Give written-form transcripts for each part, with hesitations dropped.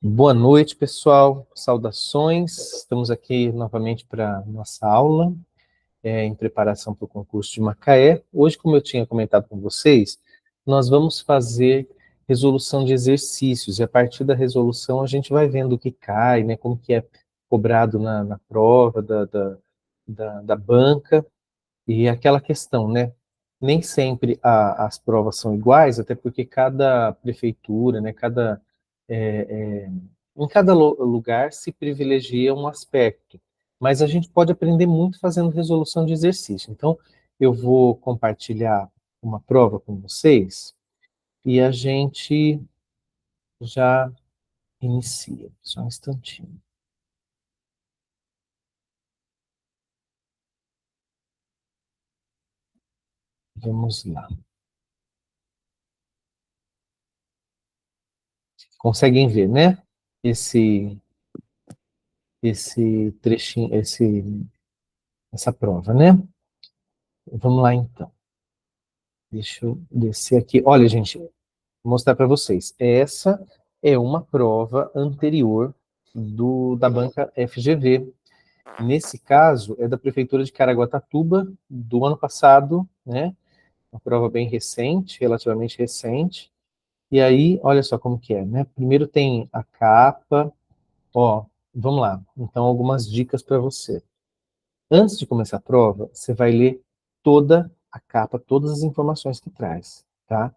Boa noite, pessoal. Saudações. Estamos aqui novamente para nossa aula, em preparação para o concurso de Macaé. Hoje, como eu tinha comentado com vocês, nós vamos fazer resolução de exercícios, e a partir da resolução a gente vai vendo o que cai, né, como que é cobrado na prova da banca, e aquela questão, né? Nem sempre as provas são iguais, até porque cada prefeitura, né, é, é, em cada lugar se privilegia um aspecto. Mas a gente pode aprender muito fazendo resolução de exercício. Então, eu vou compartilhar uma prova com vocês e a gente já inicia. Só um instantinho. Vamos lá. Conseguem ver, né? Esse, esse trechinho, essa prova, né? Vamos lá, então. Deixa eu descer aqui. Olha, gente, vou mostrar para vocês. Essa é uma prova anterior da banca FGV. Nesse caso, é da Prefeitura de Caraguatatuba, do ano passado, né? Uma prova bem recente, relativamente recente. E aí, olha só como que é, né? Primeiro tem a capa. Ó, vamos lá. Então, algumas dicas para você. Antes de começar a prova, você vai ler toda a capa, todas as informações que traz, tá?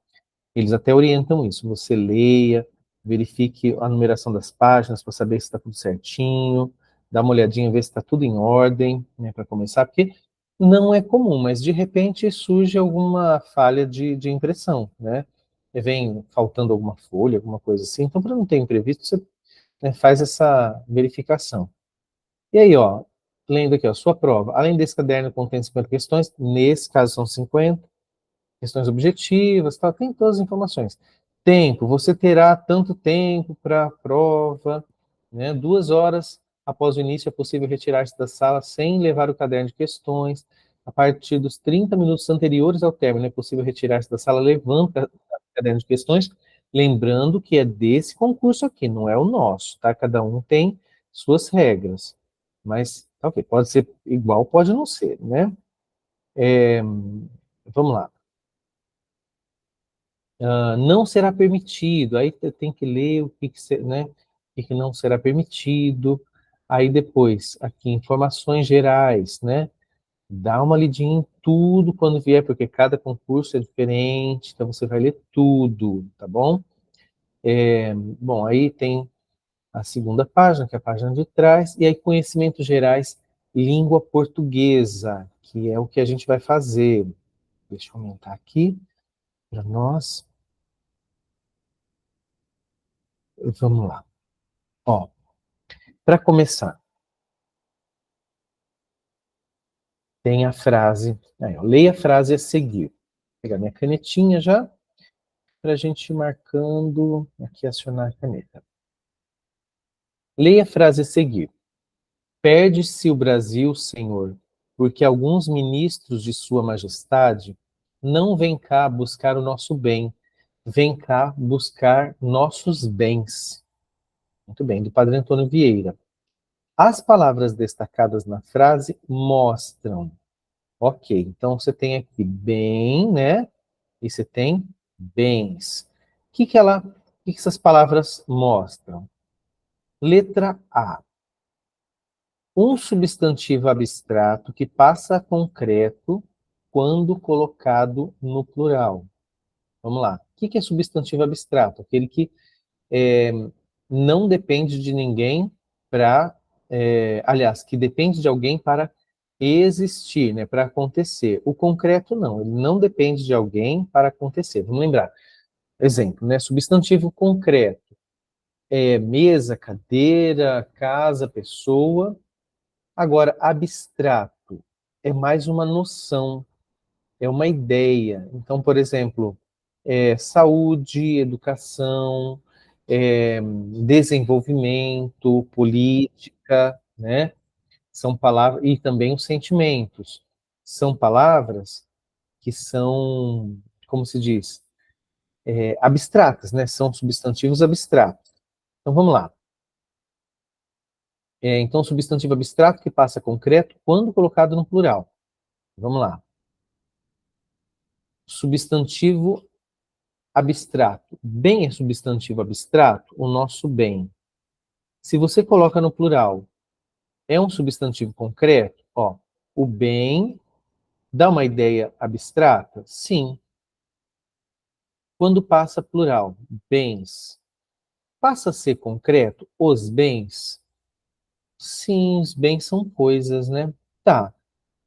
Eles até orientam isso. Você leia, verifique a numeração das páginas para saber se está tudo certinho, dá uma olhadinha, ver se está tudo em ordem, né, para começar, porque não é comum, mas de repente surge alguma falha de impressão, né? Vem faltando alguma folha, alguma coisa assim. Então, para não ter imprevisto, você, né, faz essa verificação. E aí, ó, lendo aqui, ó, sua prova. Além desse caderno contém 50 questões, nesse caso são 50, questões objetivas, tal, tem todas as informações. Tempo, você terá tanto tempo para a prova, né? 2 horas após o início é possível retirar-se da sala sem levar o caderno de questões. A partir dos 30 minutos anteriores ao término é possível retirar-se da sala levando o caderno de questões, lembrando que é desse concurso aqui, não é o nosso, tá? Cada um tem suas regras, mas tá ok, pode ser igual, pode não ser, né? É, vamos lá. Não será permitido, aí tem que ler o né, o que não será permitido, aí depois, aqui, informações gerais, né, dá uma lidinha em tudo quando vier, porque cada concurso é diferente, então você vai ler tudo, tá bom? Bom, aí tem a segunda página, que é a página de trás, e aí conhecimentos gerais, língua portuguesa, que é o que a gente vai fazer. Deixa eu aumentar aqui para nós. Vamos lá. Ó, para começar, tem a frase, aí, ó, leia a frase a seguir. Vou pegar minha canetinha já, para a gente ir marcando, aqui acionar a caneta. Leia a frase a seguir. Perde-se o Brasil, Senhor, porque alguns ministros de Sua Majestade não vêm cá buscar o nosso bem, vêm cá buscar nossos bens. Muito bem, do Padre Antônio Vieira. As palavras destacadas na frase mostram. Ok, então você tem aqui bem, né? E você tem bens. O que essas palavras mostram? Letra A. Um substantivo abstrato que passa a concreto quando colocado no plural. Vamos lá. O que é substantivo abstrato? Aquele que é, não depende de ninguém para, aliás, que depende de alguém para existir, né, para acontecer. O concreto não, ele não depende de alguém para acontecer. Vamos lembrar. Exemplo, né, substantivo concreto é mesa, cadeira, casa, pessoa. Agora, abstrato é mais uma noção, é uma ideia. Então, por exemplo, saúde, educação, desenvolvimento, política, né? São palavras, e também os sentimentos. São palavras que são, como se diz, abstratas, né? São substantivos abstratos. Então vamos lá. Então, substantivo abstrato que passa a concreto quando colocado no plural. Vamos lá. Substantivo abstrato. Bem é substantivo abstrato? O nosso bem. Se você coloca no plural, é um substantivo concreto? Ó, o bem dá uma ideia abstrata? Sim. Quando passa plural, bens, passa a ser concreto? Os bens? Sim, os bens são coisas, né? Tá,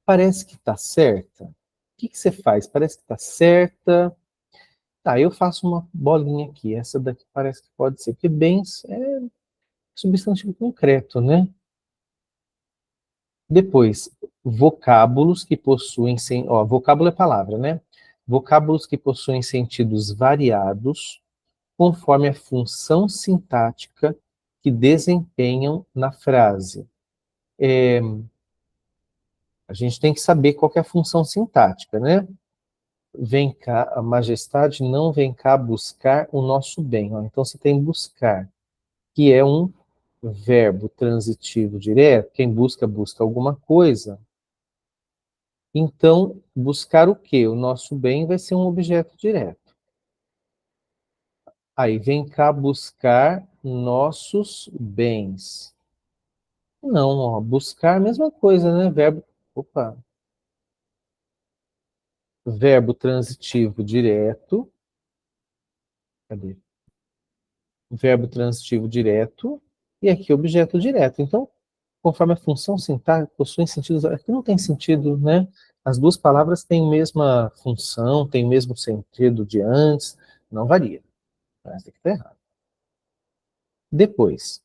parece que tá certa. O que que você faz? Parece que tá certa. Tá, eu faço uma bolinha aqui. Essa daqui parece que pode ser, porque bens é substantivo concreto, né? Depois, vocábulos que possuem, ó, vocábulo é palavra, né? Vocábulos que possuem sentidos variados conforme a função sintática que desempenham na frase. A gente tem que saber qual que é a função sintática, né? Vem cá, a majestade não vem cá buscar o nosso bem. Ó. Então você tem buscar, que é um verbo transitivo direto. Quem busca, busca alguma coisa. Então, buscar o quê? O nosso bem vai ser um objeto direto. Aí, vem cá buscar nossos bens. Não, ó, buscar, a mesma coisa, né? Opa, verbo transitivo direto. Cadê? Verbo transitivo direto. E aqui, objeto direto. Então, conforme a função sintática, possuem sentidos. Aqui não tem sentido, né? As duas palavras têm a mesma função, têm o mesmo sentido de antes, não varia. Parece que está errado. Depois,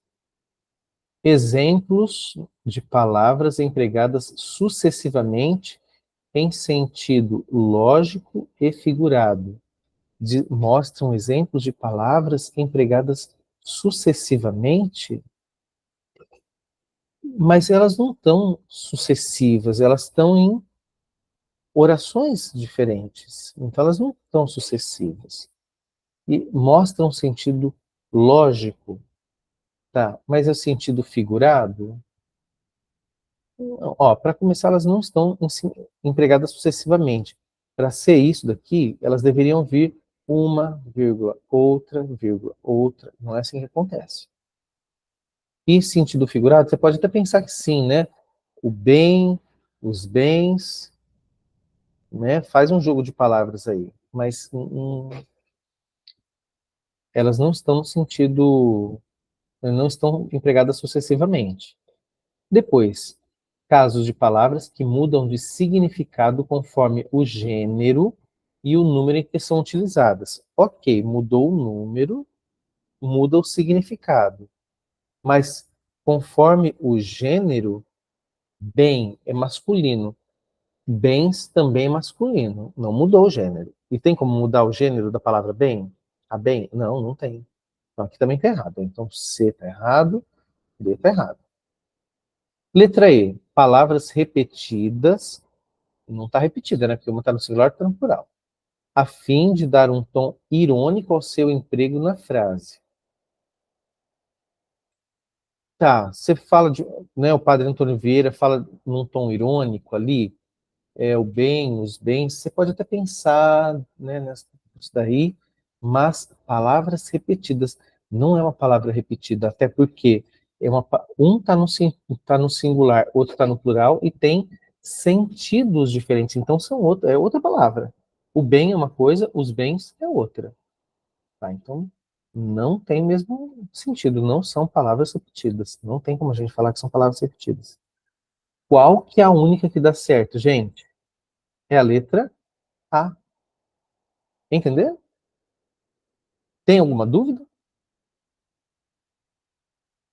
exemplos de palavras empregadas sucessivamente em sentido lógico e figurado. Mostram exemplos de palavras empregadas sucessivamente, mas elas não estão sucessivas, elas estão em orações diferentes. Então, elas não estão sucessivas. E mostram sentido lógico, tá? Mas é o sentido figurado? Ó, para começar, elas não estão empregadas sucessivamente. Para ser isso daqui, elas deveriam vir uma vírgula, outra vírgula, outra. Não é assim que acontece. E sentido figurado, você pode até pensar que sim, né? O bem, os bens, né? Faz um jogo de palavras aí, mas elas não estão no sentido, não estão empregadas sucessivamente. Depois, casos de palavras que mudam de significado conforme o gênero e o número em que são utilizadas. Ok, mudou o número, muda o significado. Mas conforme o gênero, bem é masculino, bens também é masculino. Não mudou o gênero. E tem como mudar o gênero da palavra bem? A bem? Não, não tem. Então aqui também está errado. Então C está errado, D está errado. Letra E, palavras repetidas, não está repetida, né? Porque uma está no singular e outra no plural. A fim de dar um tom irônico ao seu emprego na frase. Tá, você fala de, né, o padre Antônio Vieira fala num tom irônico ali, o bem, os bens, você pode até pensar, né, nisso daí, mas palavras repetidas não é uma palavra repetida, até porque um está tá no singular, outro está no plural e tem sentidos diferentes, então é outra palavra. O bem é uma coisa, os bens é outra. Tá? Então, não tem mesmo sentido, não são palavras repetidas. Não tem como a gente falar que são palavras repetidas. Qual que é a única que dá certo, gente? É a letra A. Entendeu? Tem alguma dúvida?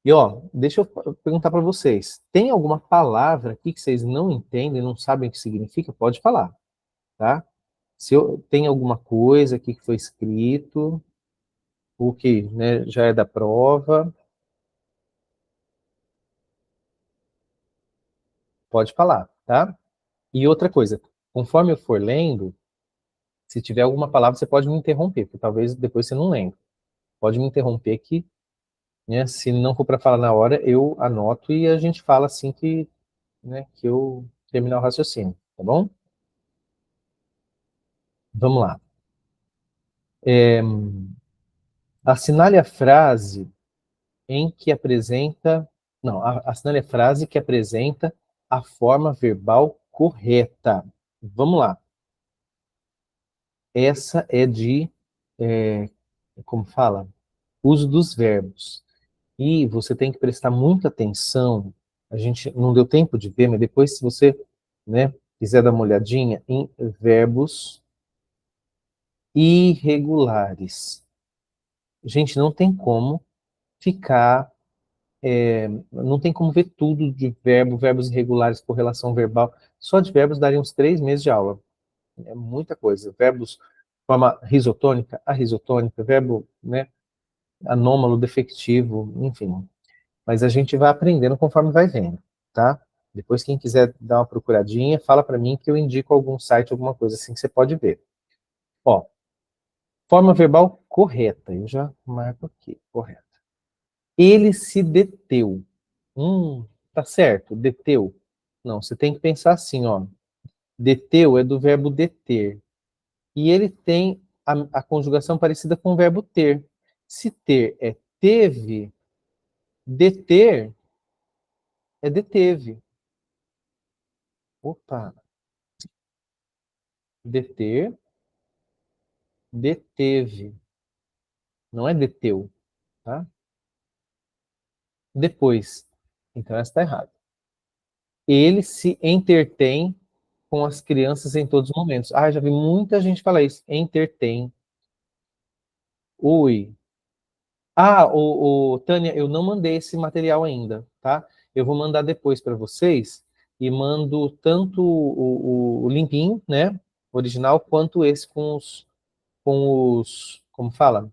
E ó, deixa eu perguntar para vocês. Tem alguma palavra aqui que vocês não entendem, não sabem o que significa? Pode falar, tá? Se eu, tem alguma coisa aqui que foi escrito, o que, né, já é da prova, pode falar, tá? E outra coisa, conforme eu for lendo, se tiver alguma palavra, você pode me interromper, porque talvez depois você não lembre. Pode me interromper aqui, né? Se não for para falar na hora, eu anoto e a gente fala assim que, né, que eu terminar o raciocínio, tá bom? Vamos lá. Assinale a frase em que apresenta. Não, assinale a frase que apresenta a forma verbal correta. Vamos lá. Essa é de, é, como fala? Uso dos verbos. E você tem que prestar muita atenção. A gente não deu tempo de ver, mas depois, se você, né, quiser dar uma olhadinha em verbos irregulares. Gente, não tem como ficar, não tem como ver tudo de verbos irregulares, correlação verbal. Só de verbos daria uns 3 meses de aula. É muita coisa. Verbos, forma risotônica, arrisotônica, verbo, né, anômalo, defectivo, enfim. Mas a gente vai aprendendo conforme vai vendo, tá? Depois, quem quiser dar uma procuradinha, fala para mim que eu indico algum site, alguma coisa assim que você pode ver. Ó, forma verbal correta. Eu já marco aqui, correta. Ele se deteu. Tá certo, deteu. Não, você tem que pensar assim, ó. Deteu é do verbo deter. E ele tem a conjugação parecida com o verbo ter. Se ter é teve, deter é deteve. Opa, deter, deteve. Não é deteu, tá? Depois. Então essa está errada. Ele se entretém com as crianças em todos os momentos. Ah, já vi muita gente falar isso. Entretém. Oi. Ah, Tânia, eu não mandei esse material ainda, tá? Eu vou mandar depois para vocês e mando tanto o linkzinho, né, original, quanto esse como fala?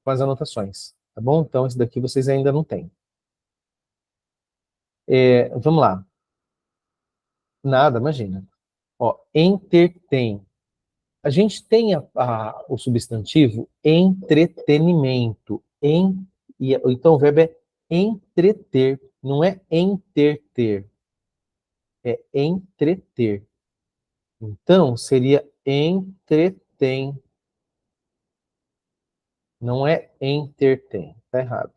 Com as anotações, tá bom? Então, esse daqui vocês ainda não têm. Vamos lá. Nada, imagina. Ó, entretém. A gente tem o substantivo entretenimento. Então, o verbo é entreter, não é entreter, é entreter. Então, seria entretém, não é entertém. Está errado.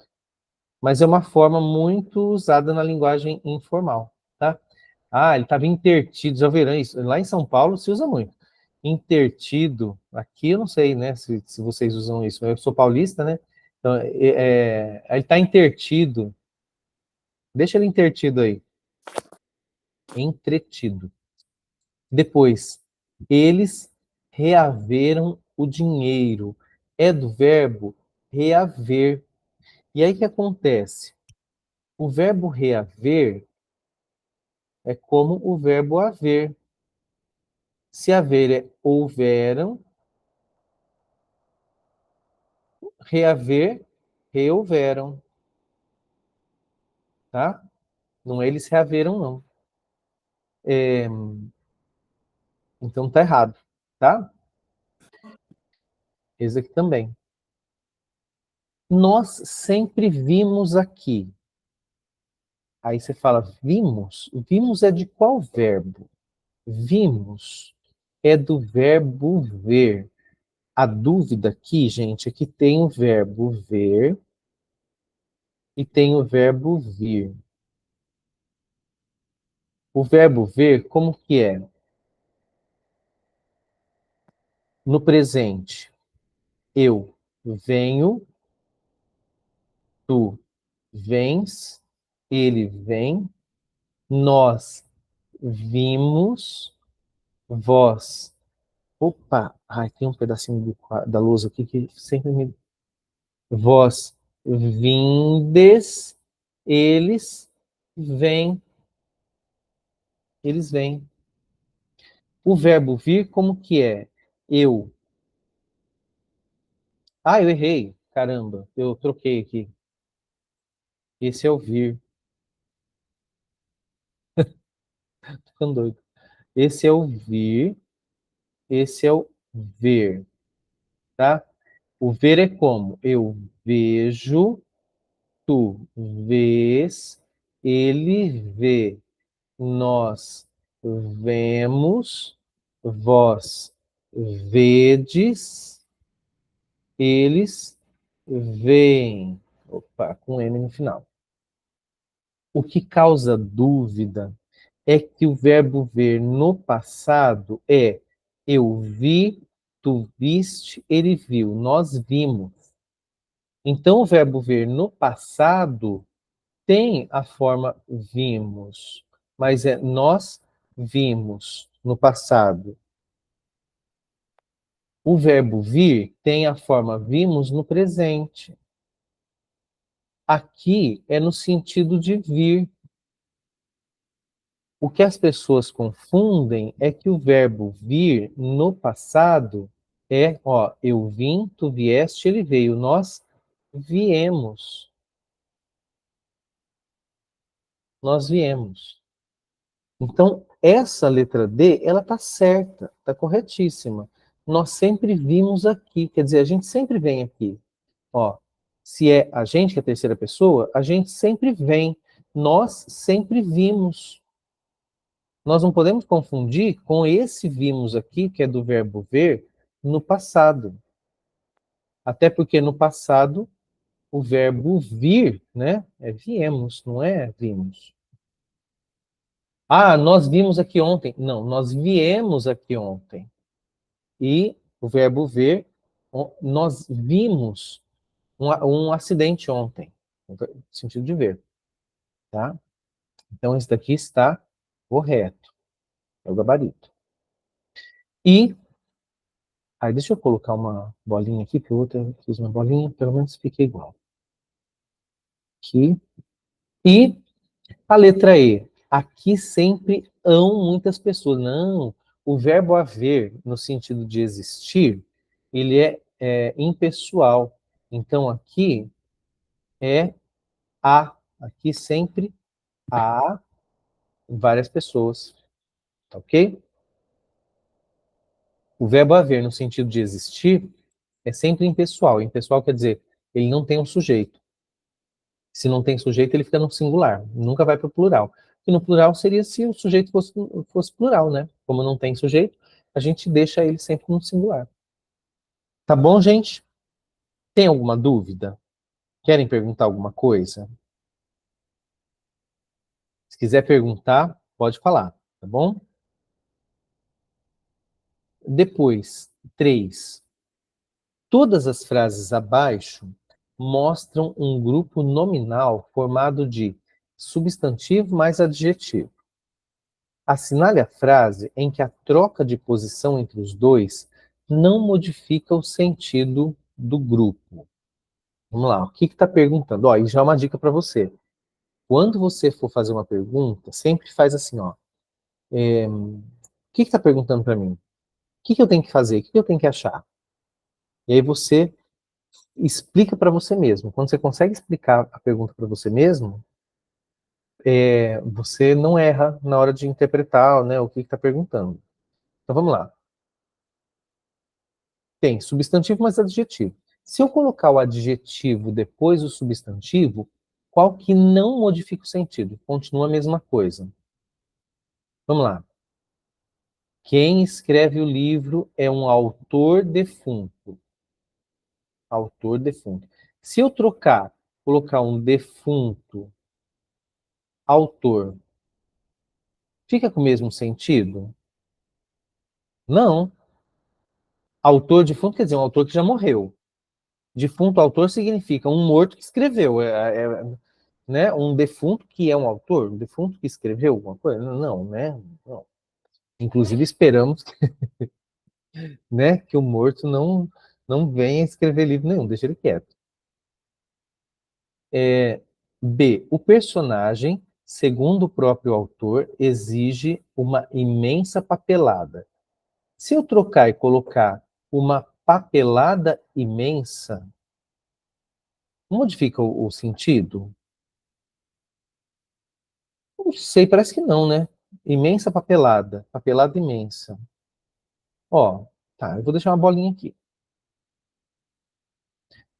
Mas é uma forma muito usada na linguagem informal, tá? Ah, ele estava intertido, já verão isso. Lá em São Paulo se usa muito. Intertido, aqui eu não sei, né, se vocês usam isso, mas eu sou paulista, né? Então, ele está intertido. Deixa ele intertido aí. Entretido. Depois, eles reaveram o dinheiro. É do verbo reaver. E aí o que acontece? O verbo reaver é como o verbo haver. Se haver é houveram, reaver, rehouveram, tá? Não é eles reaveram, não. Então tá errado, tá? Esse aqui também. Nós sempre vimos aqui. Aí você fala, vimos? Vimos é de qual verbo? Vimos é do verbo ver. A dúvida aqui, gente, é que tem o verbo ver e tem o verbo vir. O verbo ver, como que é? No presente, eu venho, tu vens, ele vem, nós vimos, vós. Opa, ai, tem um pedacinho da lousa aqui que sempre me. Vós vindes, eles vêm, eles vêm. O verbo vir, como que é? Eu. Ah, eu errei. Caramba, eu troquei aqui. Esse é o vir. Tô ficando doido. Esse é o vir, esse é o ver, tá? O ver é como? Eu vejo, Tu vês, ele vê, nós vemos, vós vedes, eles veem. Opa, com M no final. O que causa dúvida é que o verbo ver no passado é eu vi, tu viste, ele viu, nós vimos. Então, o verbo ver no passado tem a forma vimos, mas é nós vimos no passado. O verbo vir tem a forma vimos no presente. Aqui é no sentido de vir. O que as pessoas confundem é que o verbo vir no passado é, ó, eu vim, tu vieste, ele veio, nós viemos. Nós viemos. Então, essa letra D, ela tá certa, tá corretíssima. Nós sempre vimos aqui, quer dizer, a gente sempre vem aqui. Ó, se é a gente que é a terceira pessoa, a gente sempre vem. Nós sempre vimos. Nós não podemos confundir com esse vimos aqui, que é do verbo ver, no passado. Até porque no passado o verbo vir, né, é viemos, não é vimos. Ah, nós vimos aqui ontem. Não, nós viemos aqui ontem. E o verbo ver, nós vimos um acidente ontem, no sentido de ver, tá? Então esse daqui está correto, é o gabarito. E aí deixa eu colocar uma bolinha aqui, que o outro eu fiz uma bolinha, pelo menos fica igual. Aqui. E a letra E. Aqui sempre hão muitas pessoas. Não, o verbo haver, no sentido de existir, ele é impessoal. Então aqui é há. Aqui sempre há várias pessoas. Tá ok? O verbo haver, no sentido de existir, é sempre impessoal. Impessoal quer dizer, ele não tem um sujeito. Se não tem sujeito, ele fica no singular, nunca vai para o plural. E no plural seria se o sujeito fosse plural, né? Como não tem sujeito, a gente deixa ele sempre no singular. Tá bom, gente? Tem alguma dúvida? Querem perguntar alguma coisa? Se quiser perguntar, pode falar, tá bom? Depois, 3. Todas as frases abaixo mostram um grupo nominal formado de substantivo mais adjetivo. Assinale a frase em que a troca de posição entre os dois não modifica o sentido do grupo. Vamos lá, o que está perguntando? Ó, e já é uma dica para você. Quando você for fazer uma pergunta, sempre faz assim, ó. O que está perguntando para mim? O que eu tenho que fazer? O que eu tenho que achar? E aí você explica para você mesmo. Quando você consegue explicar a pergunta para você mesmo, você não erra na hora de interpretar, né, o que está perguntando. Então vamos lá. Tem substantivo mais adjetivo. Se eu colocar o adjetivo depois do substantivo, qual que não modifica o sentido? Continua a mesma coisa. Vamos lá. Quem escreve o livro é um autor defunto. Autor defunto. Se eu colocar um defunto, autor, fica com o mesmo sentido? Não. Autor defunto quer dizer um autor que já morreu. Defunto autor significa um morto que escreveu. Né? Um defunto que é um autor, um defunto que escreveu alguma coisa? Não, né? Não. Inclusive esperamos, né, que o morto não venha escrever livro nenhum, deixa ele quieto. B. O personagem, segundo o próprio autor, exige uma imensa papelada. Se eu trocar e colocar uma papelada imensa, modifica o sentido? Não sei, parece que não, né? Imensa papelada, papelada imensa. Ó, tá, eu vou deixar uma bolinha aqui.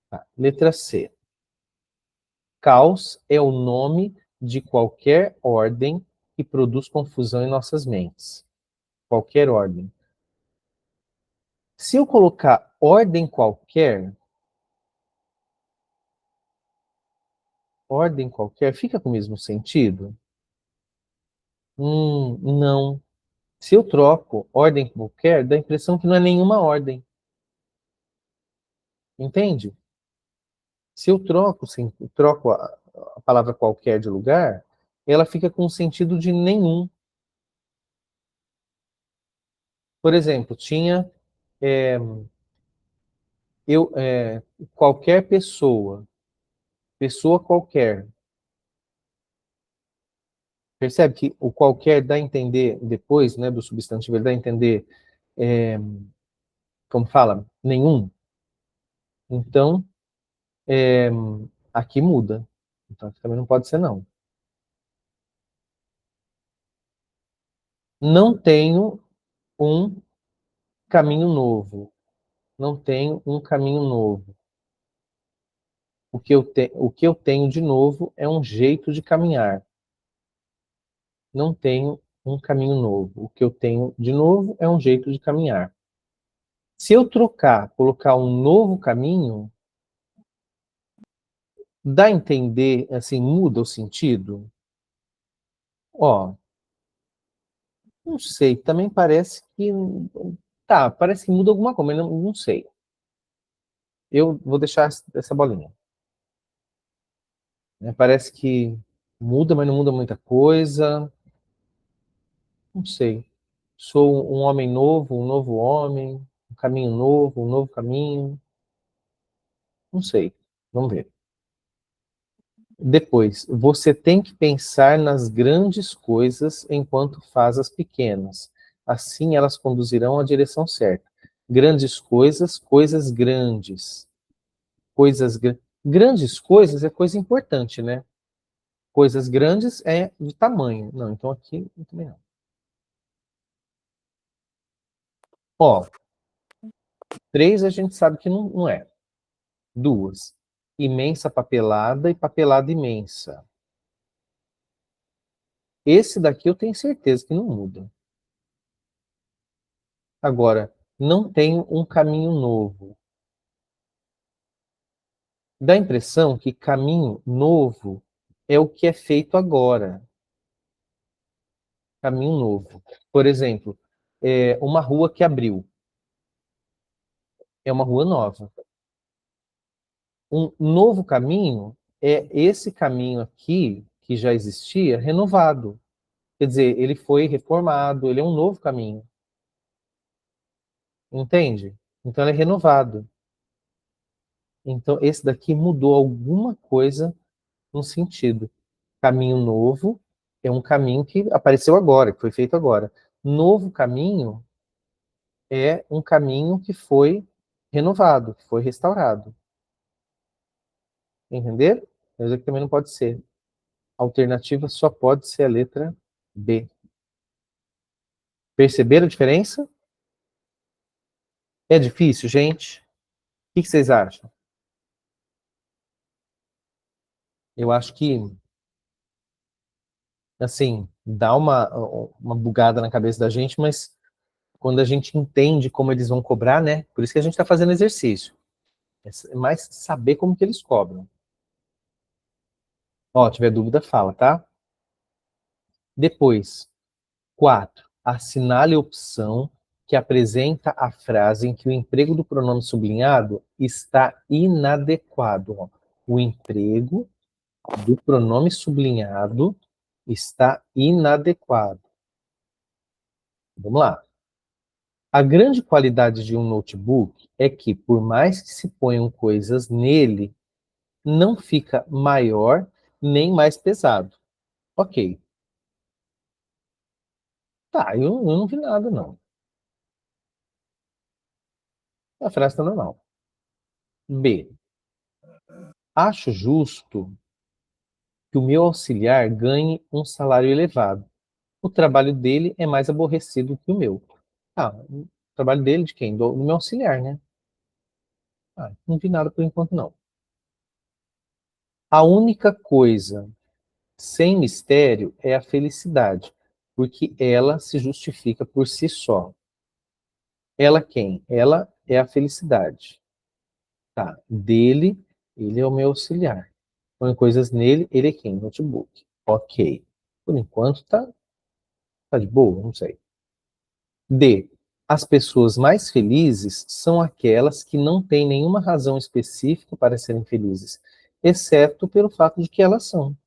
Tá, letra C. Caos é o nome de qualquer ordem que produz confusão em nossas mentes. Qualquer ordem. Se eu colocar ordem qualquer, fica com o mesmo sentido? Não. Se eu troco ordem qualquer, dá a impressão que não é nenhuma ordem. Entende? Se eu troco, sim, troco a palavra qualquer de lugar, ela fica com o sentido de nenhum. Por exemplo, tinha é, eu, qualquer pessoa, pessoa qualquer. Percebe que o qualquer dá a entender, depois, né, do substantivo, ele dá a entender, é, como fala, nenhum. Então, é, aqui muda. Então, aqui também não pode ser não. Não tenho um caminho novo. Não tenho um caminho novo. O que eu tenho de novo é um jeito de caminhar. Não tenho um caminho novo. O que eu tenho de novo é um jeito de caminhar. Se eu trocar, colocar um novo caminho, dá a entender, assim, muda o sentido? Ó, não sei, também parece que. Tá, parece que muda alguma coisa, mas não sei. Eu vou deixar essa bolinha. Né? Parece que muda, mas não muda muita coisa. Não sei. Sou um homem novo, um novo homem, um caminho novo, um novo caminho. Não sei. Vamos ver. Depois, você tem que pensar nas grandes coisas enquanto faz as pequenas. Assim elas conduzirão à direção certa. Grandes coisas, coisas grandes. Grandes coisas é coisa importante, né? Coisas grandes é de tamanho. Não, então aqui também não. Ó, três a gente sabe que não é. Duas. Imensa papelada e papelada imensa. Esse daqui eu tenho certeza que não muda. Agora, não tenho um caminho novo. Dá a impressão que caminho novo é o que é feito agora. Caminho novo. Por exemplo, uma rua que abriu. É uma rua nova. Um novo caminho é esse caminho aqui, que já existia, renovado. Quer dizer, ele foi reformado, ele é um novo caminho. Entende? Então, ele é renovado. Então, esse daqui mudou alguma coisa no sentido. Caminho novo é um caminho que apareceu agora, que foi feito agora. Novo caminho é um caminho que foi renovado, que foi restaurado. Entender? Mas aqui também não pode ser. A alternativa só pode ser a letra B. Perceberam a diferença? É difícil, gente? O que vocês acham? Eu acho que, assim, dá uma bugada na cabeça da gente, mas quando a gente entende como eles vão cobrar, né? Por isso que a gente está fazendo exercício. É mais saber como que eles cobram. Ó, tiver dúvida, fala, tá? Depois, 4. Assinale a opção que apresenta a frase em que o emprego do pronome sublinhado está inadequado. Ó. O emprego do pronome sublinhado está inadequado. Vamos lá. A grande qualidade de um notebook é que, por mais que se ponham coisas nele, não fica maior nem mais pesado. Ok. Tá, eu não vi nada, não. A frase está normal. B. Acho justo que o meu auxiliar ganhe um salário elevado. O trabalho dele é mais aborrecido que o meu. Ah, o trabalho dele de quem? Do meu auxiliar, né? Ah, não vi nada por enquanto, não. A única coisa sem mistério é a felicidade, porque ela se justifica por si só. Ela quem? Ela é a felicidade. Tá. Dele, ele é o meu auxiliar. Põe coisas nele, ele é quem? Notebook. Ok. Por enquanto tá de boa, não sei. D. As pessoas mais felizes são aquelas que não têm nenhuma razão específica para serem felizes, exceto pelo fato de que elas são.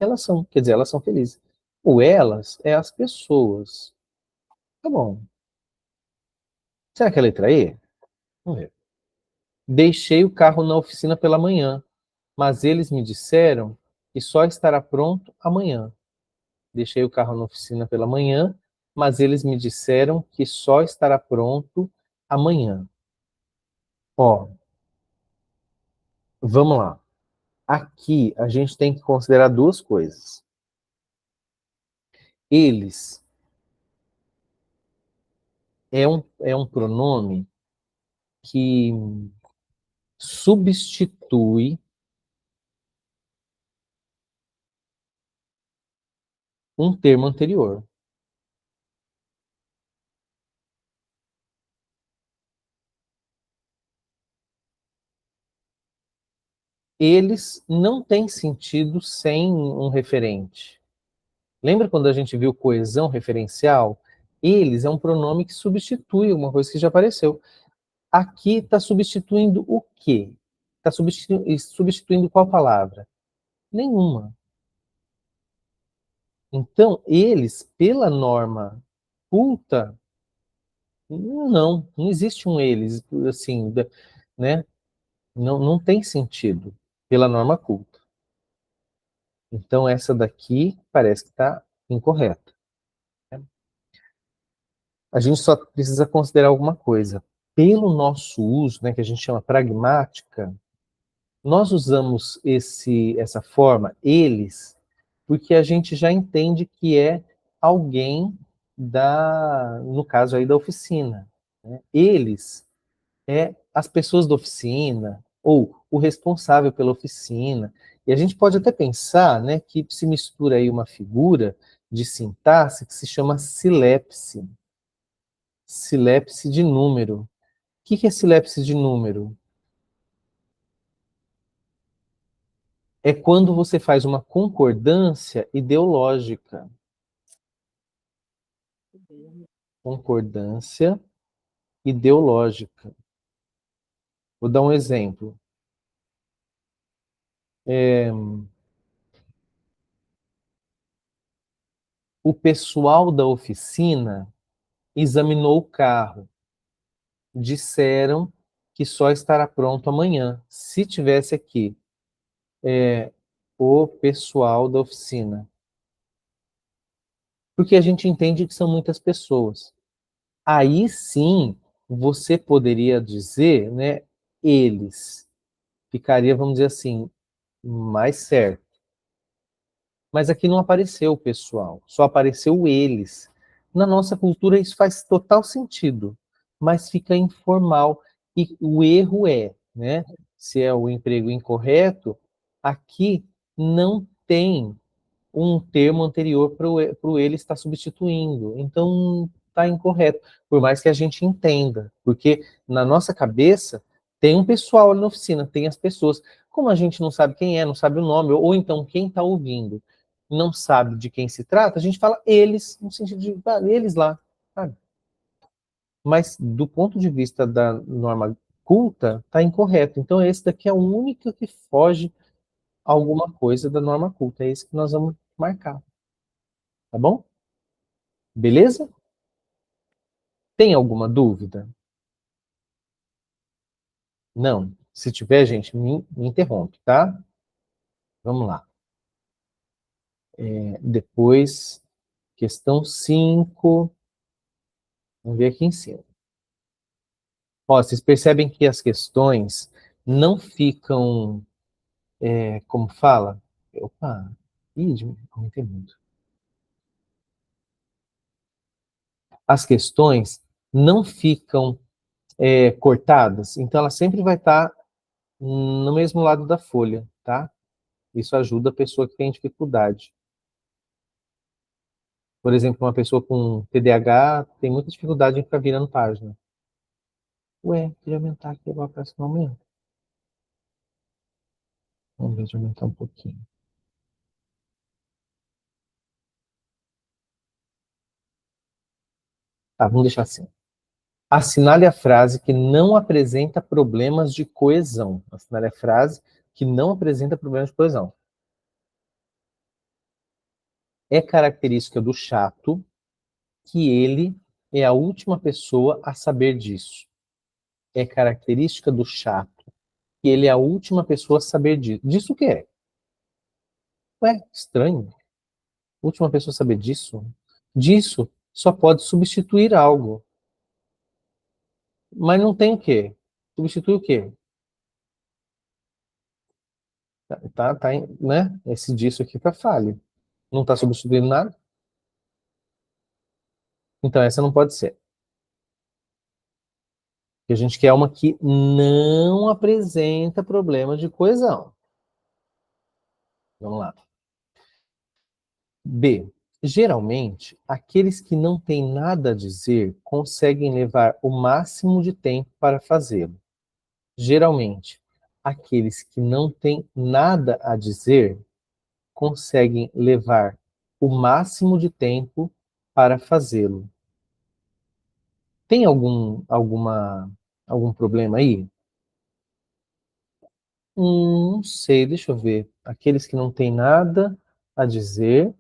Elas são, quer dizer, elas são felizes. O elas é as pessoas. Tá bom. Será que é a letra E? Vamos ver. Deixei o carro na oficina pela manhã, mas eles me disseram que só estará pronto amanhã. Deixei o carro na oficina pela manhã, mas eles me disseram que só estará pronto amanhã. Ó, vamos lá. Aqui a gente tem que considerar duas coisas. Eles é um pronome que substitui um termo anterior. Eles não têm sentido sem um referente. Lembra quando a gente viu coesão referencial? Eles é um pronome que substitui uma coisa que já apareceu. Aqui está substituindo o quê? Está substituindo qual palavra? Nenhuma. Então, eles, pela norma culta, não existe um eles, assim, né? Não tem sentido pela norma culta. Então, essa daqui parece que está incorreta. A gente só precisa considerar alguma coisa. Pelo nosso uso, né, que a gente chama pragmática, nós usamos essa forma, eles, porque a gente já entende que é alguém no caso aí da oficina. Né? Eles é as pessoas da oficina, ou o responsável pela oficina. E a gente pode até pensar, né, que se mistura aí uma figura de sintaxe que se chama silepse. Silepse de número. O que é silepse de número? É quando você faz uma concordância ideológica. Concordância ideológica. Vou dar um exemplo. É, o pessoal da oficina examinou o carro. Disseram que só estará pronto amanhã. Se tivesse aqui o pessoal da oficina. Porque a gente entende que são muitas pessoas. Aí sim, você poderia dizer, né, eles. Ficaria, vamos dizer assim, mais certo. Mas aqui não apareceu o pessoal, só apareceu o eles. Na nossa cultura isso faz total sentido, mas fica informal. E o erro é, né? Se é o emprego incorreto, aqui não tem um termo anterior para o ele estar substituindo. Então, está incorreto, por mais que a gente entenda, porque na nossa cabeça tem um pessoal ali na oficina, tem as pessoas. Como a gente não sabe quem é, não sabe o nome, ou então quem está ouvindo não sabe de quem se trata, a gente fala eles, no sentido de eles lá, sabe? Mas do ponto de vista da norma culta, está incorreto. Então, esse daqui é o único que foge alguma coisa da norma culta. É esse que nós vamos marcar. Tá bom? Beleza? Tem alguma dúvida? Não. Se tiver, gente, me interrompe, tá? Vamos lá. Depois, questão 5. Vamos ver aqui em cima. Ó, vocês percebem que as questões não ficam, como fala? Opa, aumentei muito. As questões não ficam cortadas, então ela sempre vai estar no mesmo lado da folha, tá? Isso ajuda a pessoa que tem dificuldade. Por exemplo, uma pessoa com TDAH tem muita dificuldade em ficar virando página. Ué, queria aumentar aqui agora, parece que não aumenta. Vamos ver de aumentar um pouquinho. Tá, vamos deixar assim. Assinale a frase que não apresenta problemas de coesão. Assinale a frase que não apresenta problemas de coesão. É característica do chato que ele é a última pessoa a saber disso. É característica do chato que ele é a última pessoa a saber disso. Disso o que é? Ué, estranho. Última pessoa a saber disso? Disso só pode substituir algo. Mas não tem o quê? Substitui o quê? Né? Esse disso aqui tá falho. Não está substituindo nada? Então essa não pode ser. Porque a gente quer uma que não apresenta problema de coesão. Vamos lá. B. Geralmente, aqueles que não têm nada a dizer conseguem levar o máximo de tempo para fazê-lo. Geralmente, aqueles que não têm nada a dizer conseguem levar o máximo de tempo para fazê-lo. Tem algum problema aí? Não sei, deixa eu ver. Aqueles que não têm nada a dizer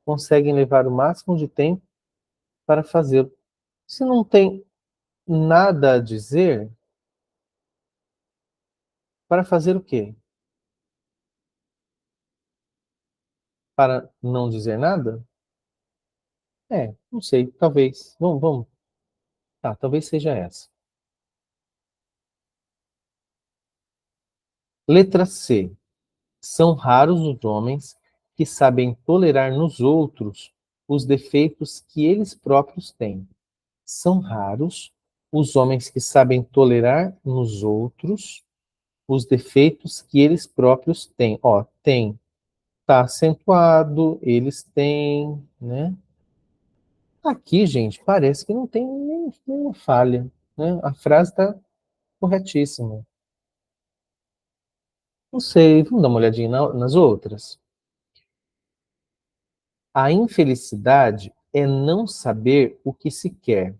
conseguem levar o máximo de tempo para fazê-lo. Se não tem nada a dizer, para fazer o quê? Para não dizer nada? Não sei, talvez. Vamos. Tá, talvez seja essa. Letra C. São raros os homens que sabem tolerar nos outros os defeitos que eles próprios têm. São raros os homens que sabem tolerar nos outros os defeitos que eles próprios têm. Ó, tem, tá acentuado, eles têm, né? Aqui, gente, parece que não tem nenhuma falha, né? A frase está corretíssima. Não sei, vamos dar uma olhadinha nas outras. A infelicidade é não saber o que se quer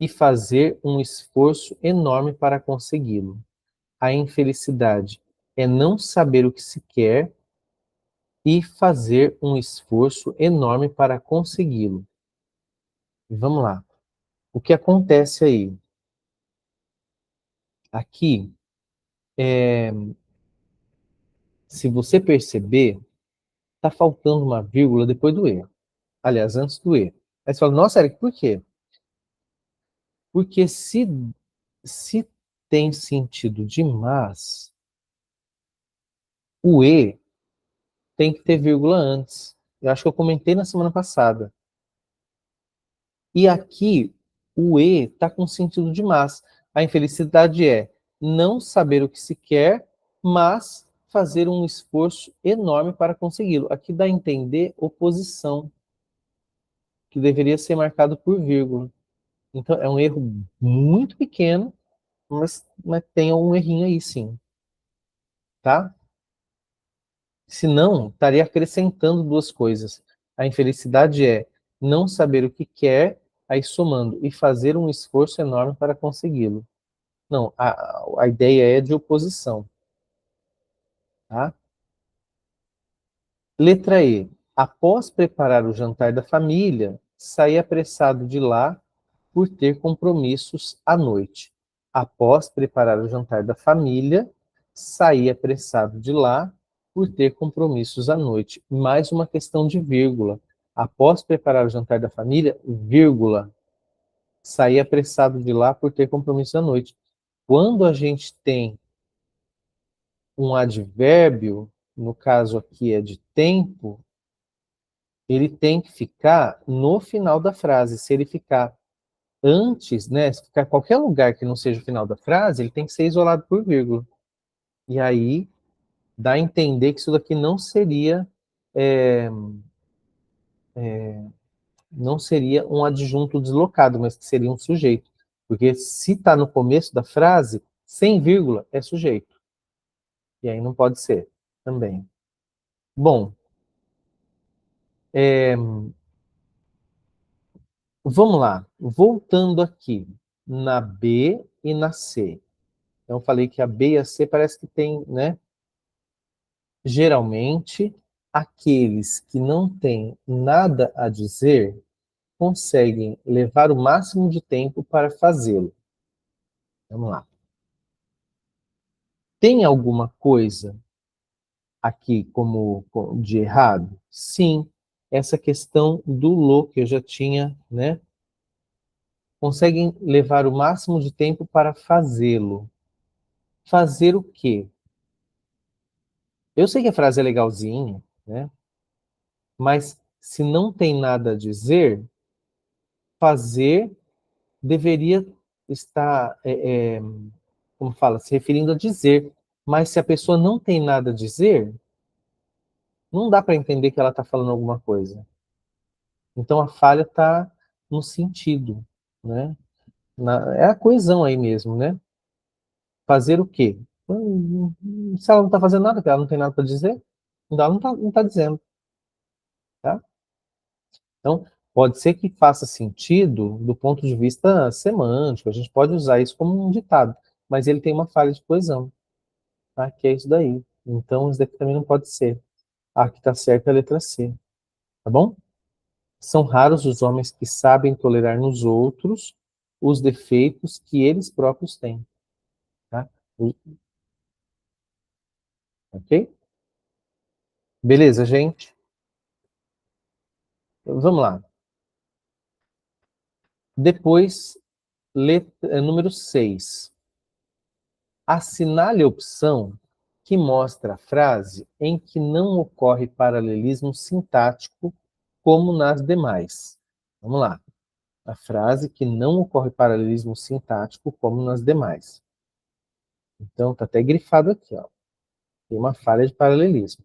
e fazer um esforço enorme para consegui-lo. A infelicidade é não saber o que se quer e fazer um esforço enorme para consegui-lo. Vamos lá. O que acontece aí? Aqui, se você perceber, está faltando uma vírgula depois do erro. Aliás, antes do erro. Aí você fala, nossa, Eric, por quê? Porque se tem sentido de mas, o e tem que ter vírgula antes. Eu acho que eu comentei na semana passada. E aqui, o e está com sentido de mas. A infelicidade é não saber o que se quer, mas fazer um esforço enorme para consegui-lo. Aqui dá a entender oposição, que deveria ser marcado por vírgula. Então, é um erro muito pequeno, mas tem um errinho aí, sim. Tá? Se não, estaria acrescentando duas coisas. A infelicidade é não saber o que quer, aí somando, e fazer um esforço enorme para consegui-lo. Não, a ideia é de oposição. Tá? Letra E. Após preparar o jantar da família, saí apressado de lá por ter compromissos à noite. Após preparar o jantar da família, saí apressado de lá por ter compromissos à noite. Mais uma questão de vírgula. Após preparar o jantar da família, vírgula, saí apressado de lá por ter compromissos à noite. Quando a gente tem um advérbio, no caso aqui é de tempo, ele tem que ficar no final da frase. Se ele ficar antes, né, se ficar em qualquer lugar que não seja o final da frase, ele tem que ser isolado por vírgula. E aí dá a entender que isso daqui é, não seria um adjunto deslocado, mas que seria um sujeito. Porque se está no começo da frase, sem vírgula é sujeito. E aí não pode ser também. Bom, é, vamos lá. Voltando aqui na B e na C. Então, eu falei que a B e a C parece que tem, né? Geralmente, aqueles que não têm nada a dizer conseguem levar o máximo de tempo para fazê-lo. Vamos lá. Tem alguma coisa aqui como de errado? Sim, essa questão do lo que eu já tinha, né? Conseguem levar o máximo de tempo para fazê-lo. Fazer o quê? Eu sei que a frase é legalzinha, né? Mas se não tem nada a dizer, fazer deveria estar, como fala, se referindo a dizer. Mas se a pessoa não tem nada a dizer, não dá para entender que ela está falando alguma coisa. Então a falha está no sentido, né? É a coesão aí mesmo, né? Fazer o quê? Se ela não está fazendo nada, que ela não tem nada para dizer, ela não tá dizendo, tá? Então, pode ser que faça sentido do ponto de vista semântico, a gente pode usar isso como um ditado, mas ele tem uma falha de coesão, tá? Que é isso daí. Então, isso daqui também não pode ser. A que está certa é a letra C, tá bom? São raros os homens que sabem tolerar nos outros os defeitos que eles próprios têm, tá? Ok? Beleza, gente? Vamos lá. Depois, número 6. Assinale a opção que mostra a frase em que não ocorre paralelismo sintático como nas demais. Vamos lá. A frase que não ocorre paralelismo sintático como nas demais. Então, está até grifado aqui, ó. Tem uma falha de paralelismo.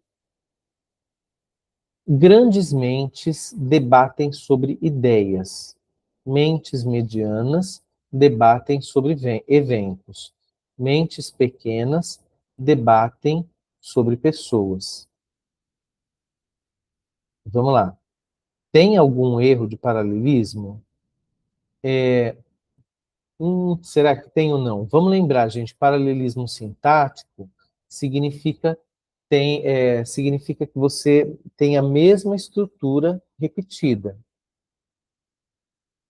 Grandes mentes debatem sobre ideias. Mentes medianas debatem sobre eventos. Mentes pequenas debatem sobre pessoas. Vamos lá. Tem algum erro de paralelismo? Será que tem ou não? Vamos lembrar, gente, paralelismo sintático significa, significa que você tem a mesma estrutura repetida.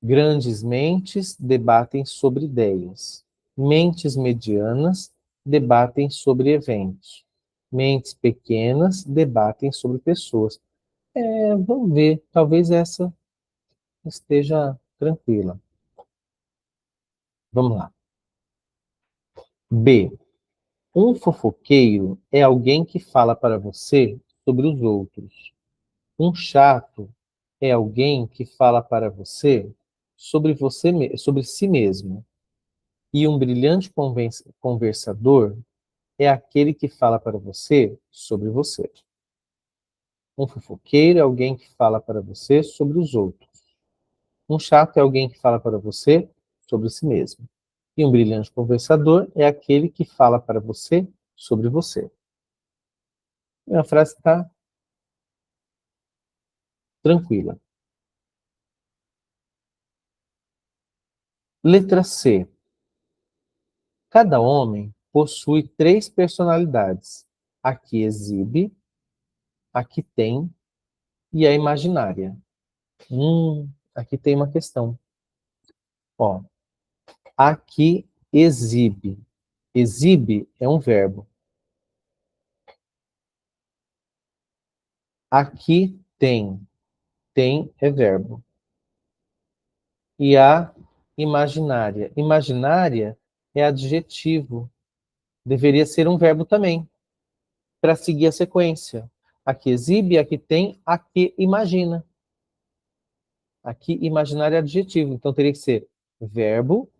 Grandes mentes debatem sobre ideias. Mentes medianas debatem sobre eventos. Mentes pequenas debatem sobre pessoas. Vamos ver, talvez essa esteja tranquila. Vamos lá. B. Um fofoqueiro é alguém que fala para você sobre os outros. Um chato é alguém que fala para você sobre si mesmo. E um brilhante conversador é aquele que fala para você sobre você. Um fofoqueiro é alguém que fala para você sobre os outros. Um chato é alguém que fala para você sobre si mesmo. E um brilhante conversador é aquele que fala para você sobre você. A frase está tranquila. Letra C. Cada homem possui três personalidades: a que exibe, a que tem e a imaginária. Aqui tem uma questão. Ó, a que exibe. Exibe é um verbo. Aqui tem. Tem é verbo. E a imaginária. Imaginária é adjetivo. Deveria ser um verbo também, para seguir a sequência. A que exibe, a que tem, a que imagina. Aqui, imaginário é adjetivo, então teria que ser verbo,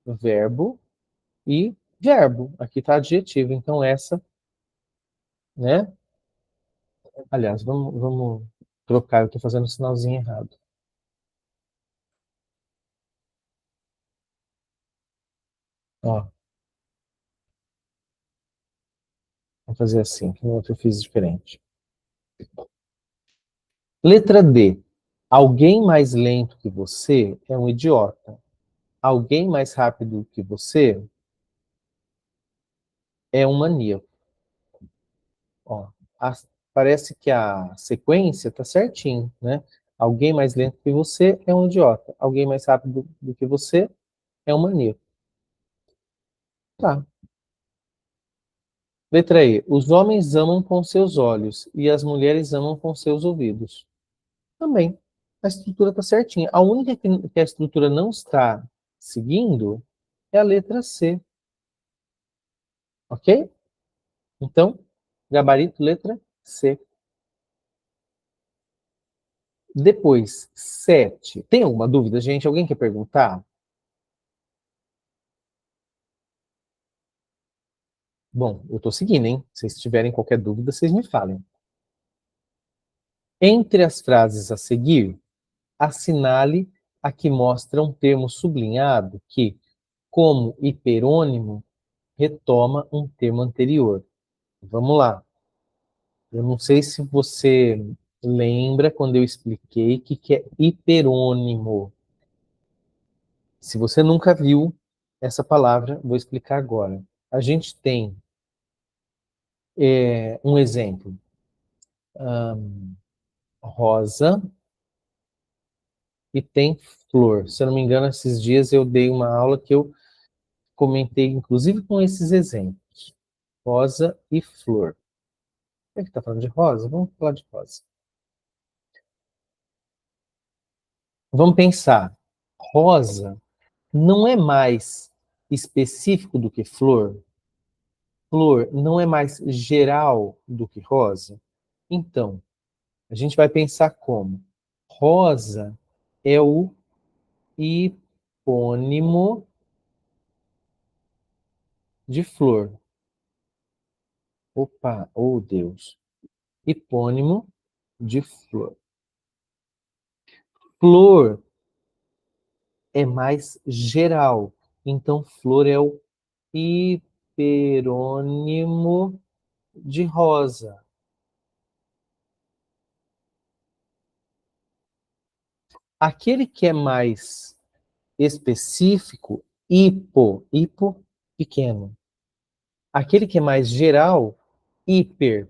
verbo e verbo. Aqui está adjetivo. Então, essa, né? Aliás, vamos trocar. Eu estou fazendo o sinalzinho errado. Ó, vamos fazer assim, que no outro eu fiz diferente. Letra D. Alguém mais lento que você é um idiota. Alguém mais rápido que você é um maníaco. Ó, a- parece que a sequência está certinho, né? Alguém mais lento que você é um idiota. Alguém mais rápido do que você é um maníaco. Tá. Letra E. Os homens amam com seus olhos e as mulheres amam com seus ouvidos. Também. A estrutura está certinha. A única que a estrutura não está seguindo é a letra C. Ok? Então, gabarito, letra C. Depois, 7. Tem alguma dúvida, gente? Alguém quer perguntar? Bom, eu estou seguindo, hein? Se vocês tiverem qualquer dúvida, vocês me falem. Entre as frases a seguir, assinale a que mostra um termo sublinhado que, como hiperônimo, retoma um termo anterior. Vamos lá. Eu não sei se você lembra quando eu expliquei o que é hiperônimo. Se você nunca viu essa palavra, vou explicar agora. A gente tem um exemplo. Rosa e tem flor. Se eu não me engano, esses dias eu dei uma aula que eu comentei, inclusive com esses exemplos. Rosa e flor. É que está falando de rosa? Vamos falar de rosa. Vamos pensar. Rosa não é mais específico do que flor? Flor não é mais geral do que rosa? Então, a gente vai pensar como? Rosa é o hipônimo de flor. Opa, oh Deus. Hipônimo de flor. Flor é mais geral. Então, flor é o hiperônimo de rosa. Aquele que é mais específico, hipo pequeno. Aquele que é mais geral, hiper,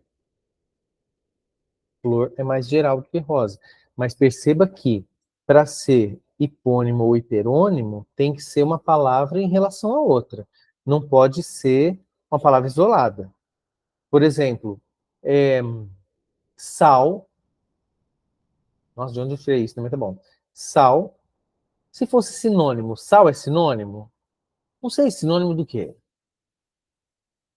flor é mais geral do que rosa. Mas perceba que, para ser hipônimo ou hiperônimo, tem que ser uma palavra em relação à outra. Não pode ser uma palavra isolada. Por exemplo, é, sal. Nossa, de onde eu tirei isso? Também tá bom. Sal. Se fosse sinônimo, sal é sinônimo? Não sei, sinônimo do quê?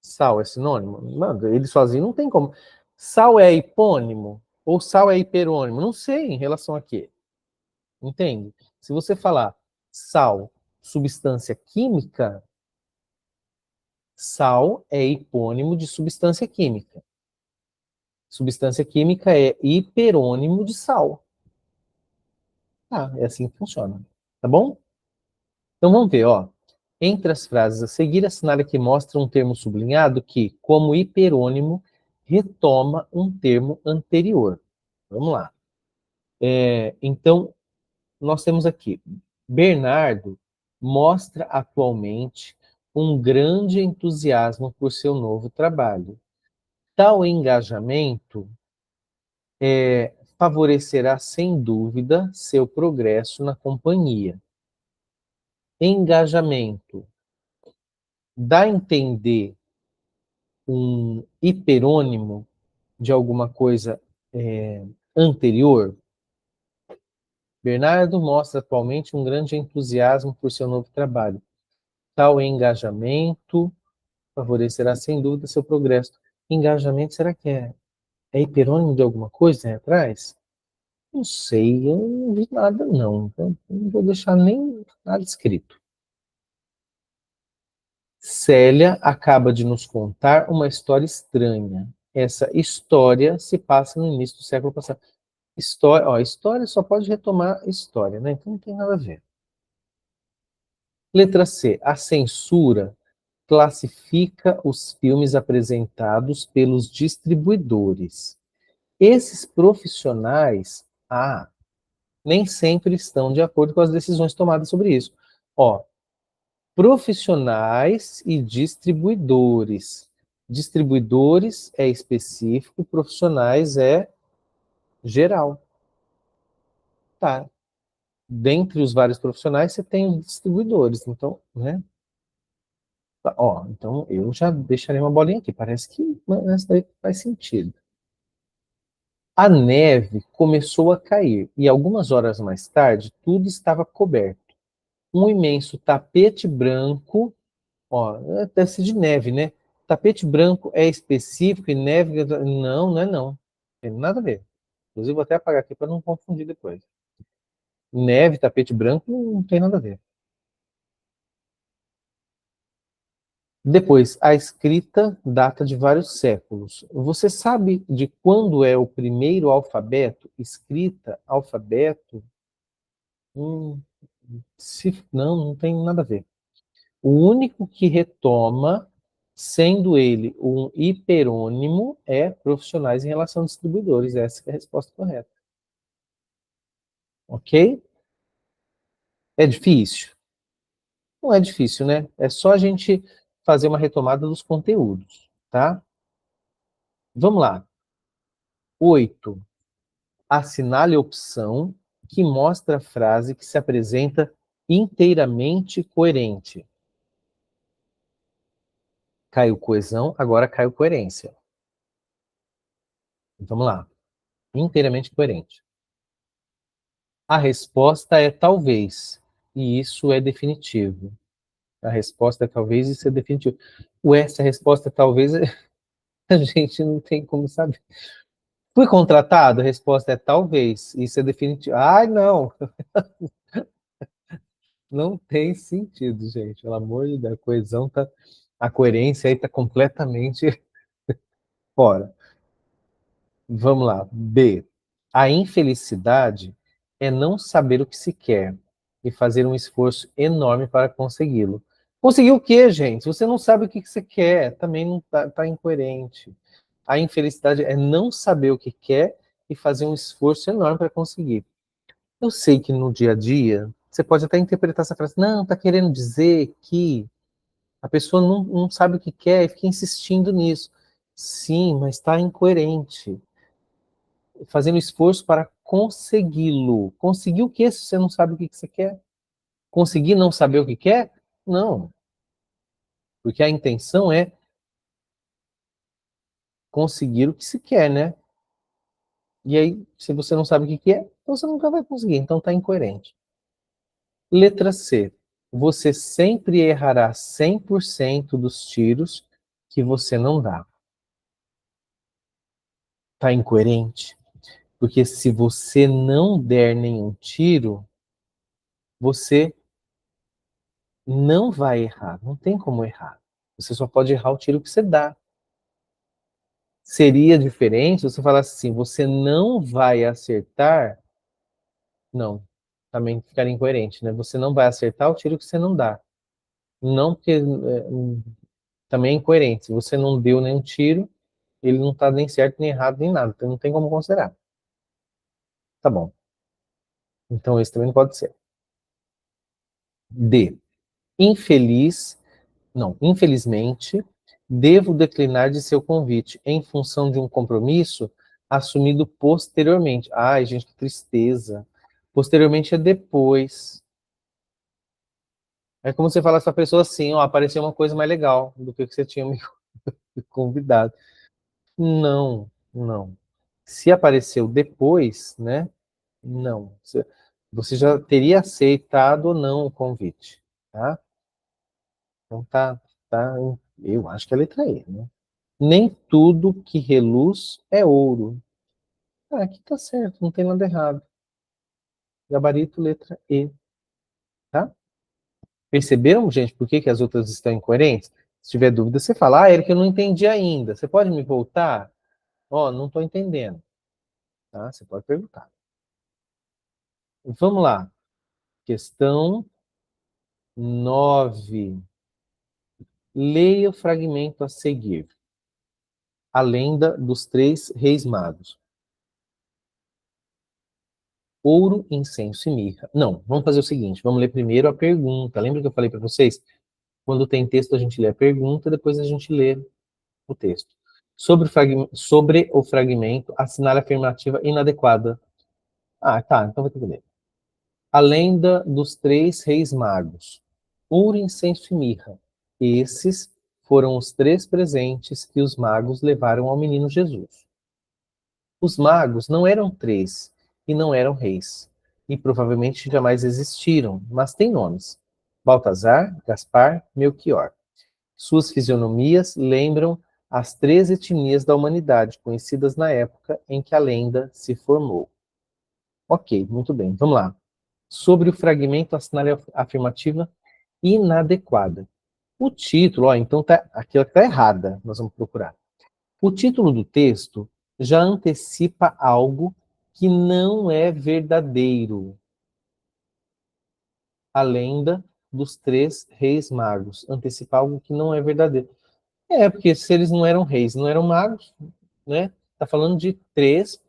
Sal é sinônimo? Mano, ele sozinho não tem como. Sal é hipônimo? Ou sal é hiperônimo? Não sei em relação a quê. Entende? Se você falar sal, substância química, sal é hipônimo de substância química. Substância química é hiperônimo de sal. Ah, é assim que funciona. Tá bom? Então vamos ver, ó. Entre as frases a seguir, assinale que mostra um termo sublinhado que, como hiperônimo, retoma um termo anterior. Vamos lá. Então, nós temos aqui, Bernardo mostra atualmente um grande entusiasmo por seu novo trabalho. Tal engajamento favorecerá, sem dúvida, seu progresso na companhia. Engajamento dá a entender um hiperônimo de alguma coisa anterior. Bernardo mostra atualmente um grande entusiasmo por seu novo trabalho. Tal engajamento favorecerá sem dúvida seu progresso. Engajamento, será que é hiperônimo de alguma coisa aí atrás? Não sei, eu não vi nada não. Então, não vou deixar nem nada escrito. Célia acaba de nos contar uma história estranha. Essa história se passa no início do século passado. História, ó, história só pode retomar história, né? Então não tem nada a ver. Letra C. A censura classifica os filmes apresentados pelos distribuidores. Esses profissionais, nem sempre estão de acordo com as decisões tomadas sobre isso. Ó, profissionais e distribuidores. Distribuidores é específico, profissionais é geral. Tá. Dentre os vários profissionais, você tem os distribuidores. Então, né? Tá, ó, então eu já deixarei uma bolinha aqui. Parece que essa daí faz sentido. A neve começou a cair e algumas horas mais tarde tudo estava coberto. Um imenso tapete branco, ó, deve ser de neve, né? Tapete branco é específico e neve. Não, não é não. Tem nada a ver. Inclusive, vou até apagar aqui para não confundir depois. Neve, tapete branco, não tem nada a ver. Depois, a escrita data de vários séculos. Você sabe de quando é o primeiro alfabeto? Escrita, alfabeto? Hum, não, não tem nada a ver. O único que retoma, sendo ele um hiperônimo, é profissionais em relação a distribuidores. Essa é a resposta correta. Ok? É difícil? Não é difícil, né? É só a gente fazer uma retomada dos conteúdos, tá? Vamos lá. 8. Assinale a opção que mostra a frase que se apresenta inteiramente coerente. Caiu coesão, agora caiu coerência. Vamos lá. Inteiramente coerente. A resposta é talvez, e isso é definitivo. A resposta é talvez, e isso é definitivo. Essa resposta é talvez, a gente não tem como saber. Fui contratado? A resposta é talvez, isso é definitivo. Ai, não, não tem sentido, gente. Pelo amor de Deus, a coesão tá, a coerência aí tá completamente fora. Vamos lá. B. A infelicidade é não saber o que se quer e fazer um esforço enorme para consegui-lo. Conseguir o quê, gente? Você não sabe o que você quer, também não tá incoerente. A infelicidade é não saber o que quer e fazer um esforço enorme para conseguir. Eu sei que no dia a dia, você pode até interpretar essa frase, não, está querendo dizer que a pessoa não sabe o que quer e fica insistindo nisso. Sim, mas está incoerente. Fazendo esforço para consegui-lo. Conseguir o que se você não sabe o que você quer? Conseguir não saber o que quer? Não. Porque a intenção é conseguir o que se quer, né? E aí, se você não sabe o que quer, então você nunca vai conseguir. Então está incoerente. Letra C. Você sempre errará 100% dos tiros que você não dá. Está incoerente? Porque se você não der nenhum tiro, você não vai errar. Não tem como errar. Você só pode errar o tiro que você dá. Seria diferente se você falasse assim, você não vai acertar. Não, também ficaria incoerente, né? Você não vai acertar o tiro que você não dá. Não porque também é incoerente. Se você não deu nenhum tiro, ele não está nem certo, nem errado, nem nada. Então não tem como considerar. Tá bom. Então esse também não pode ser. D. Infeliz, não, infelizmente, devo declinar de seu convite em função de um compromisso assumido posteriormente. Ai, gente, que tristeza. Posteriormente é depois. É como se você falasse para a pessoa assim, ó, apareceu uma coisa mais legal do que você tinha me convidado. Não, não. Se apareceu depois, né? Não. Você já teria aceitado ou não o convite, tá? Então tá, eu acho que é a letra E, né? Nem tudo que reluz é ouro. Ah, aqui tá certo, não tem nada errado. Gabarito, letra E, tá? Perceberam, gente, por que as outras estão incoerentes? Se tiver dúvida, você fala, Eric, eu não entendi ainda. Você pode me voltar? Não estou entendendo. Tá? Você pode perguntar. Vamos lá. Questão 9. Leia o fragmento a seguir. A lenda dos três reis magos. Ouro, incenso e mirra. Não, vamos fazer o seguinte, vamos ler primeiro a pergunta. Lembra que eu falei para vocês? Quando tem texto, a gente lê a pergunta, depois a gente lê o texto. Sobre o fragmento, assinale a afirmativa inadequada. Tá, então vai ter que ler. A lenda dos três reis magos. Ouro, incenso e mirra. Esses foram os três presentes que os magos levaram ao menino Jesus. Os magos não eram três e não eram reis, e provavelmente jamais existiram, mas têm nomes: Baltazar, Gaspar, Melchior. Suas fisionomias lembram as três etnias da humanidade conhecidas na época em que a lenda se formou. Ok, muito bem, vamos lá. Sobre o fragmento, assinale a afirmativa inadequada. O título, então aqui está errada, nós vamos procurar. O título do texto já antecipa algo que não é verdadeiro. A lenda dos três reis magos. Antecipa algo que não é verdadeiro. Porque se eles não eram reis, não eram magos, né? Tá falando de três,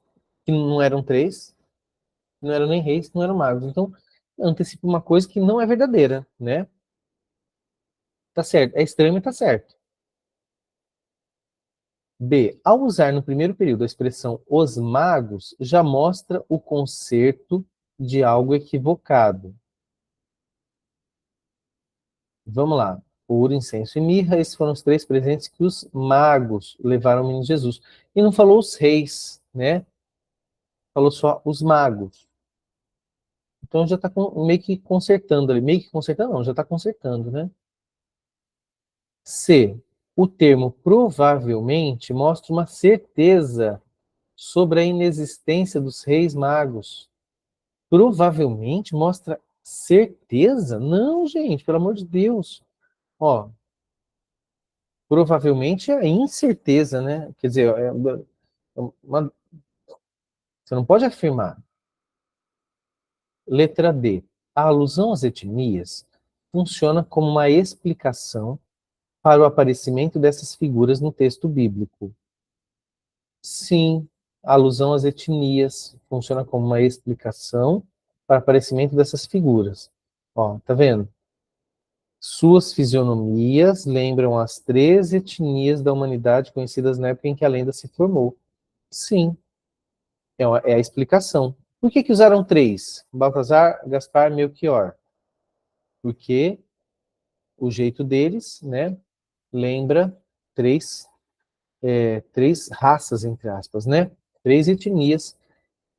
que não eram três, não eram nem reis, não eram magos. Então, antecipa uma coisa que não é verdadeira, né? Tá certo. É estranho, mas tá certo. B. Ao usar no primeiro período a expressão os magos, já mostra o conserto de algo equivocado. Vamos lá. Ouro, incenso e mirra, esses foram os três presentes que os magos levaram ao menino Jesus. E não falou os reis, né? Falou só os magos. Então já está meio que consertando ali. Meio que consertando, não, já está consertando, né? C. O termo provavelmente mostra uma certeza sobre a inexistência dos reis magos. Provavelmente mostra certeza? Não, gente, pelo amor de Deus. Ó, provavelmente é incerteza, né? Quer dizer, você não pode afirmar. Letra D. A alusão às etnias funciona como uma explicação para o aparecimento dessas figuras no texto bíblico. Sim, a alusão às etnias funciona como uma explicação para o aparecimento dessas figuras. Ó, tá vendo? Suas fisionomias lembram as três etnias da humanidade conhecidas na época em que a lenda se formou. Sim, é a explicação. Por que usaram três? Baltazar, Gaspar, Melchior. Porque o jeito deles, né, lembra três, três raças, entre aspas, né? Três etnias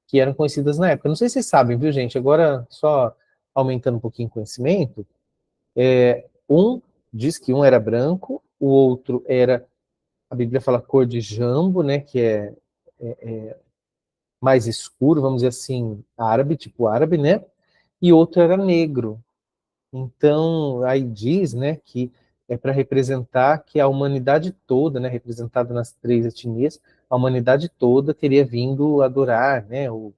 que eram conhecidas na época. Não sei se vocês sabem, viu, gente? Agora, só aumentando um pouquinho o conhecimento, um diz que um era branco, o outro era, a Bíblia fala cor de jambo, né, que é mais escuro, vamos dizer assim, árabe, tipo árabe, né? E outro era negro. Então, aí diz, né, que é para representar que a humanidade toda, né, representada nas três etnias, a humanidade toda teria vindo adorar, né, o,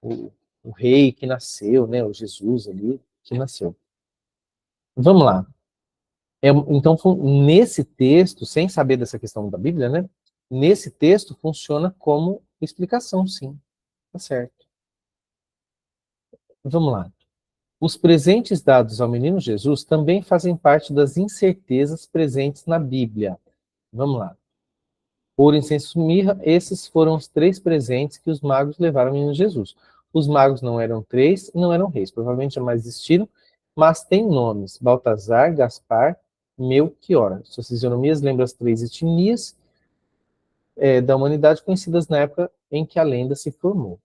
o rei que nasceu, né, o Jesus ali que nasceu. Vamos lá. Então, nesse texto, sem saber dessa questão da Bíblia, né, nesse texto funciona como explicação, sim. Tá certo. Vamos lá. Os presentes dados ao menino Jesus também fazem parte das incertezas presentes na Bíblia. Vamos lá. Ouro, incenso e mirra, esses foram os três presentes que os magos levaram ao menino Jesus. Os magos não eram três e não eram reis, provavelmente jamais existiram, mas têm nomes: Baltazar, Gaspar, Melchior. Suas fisionomias lembram as três etnias da humanidade conhecidas na época em que a lenda se formou.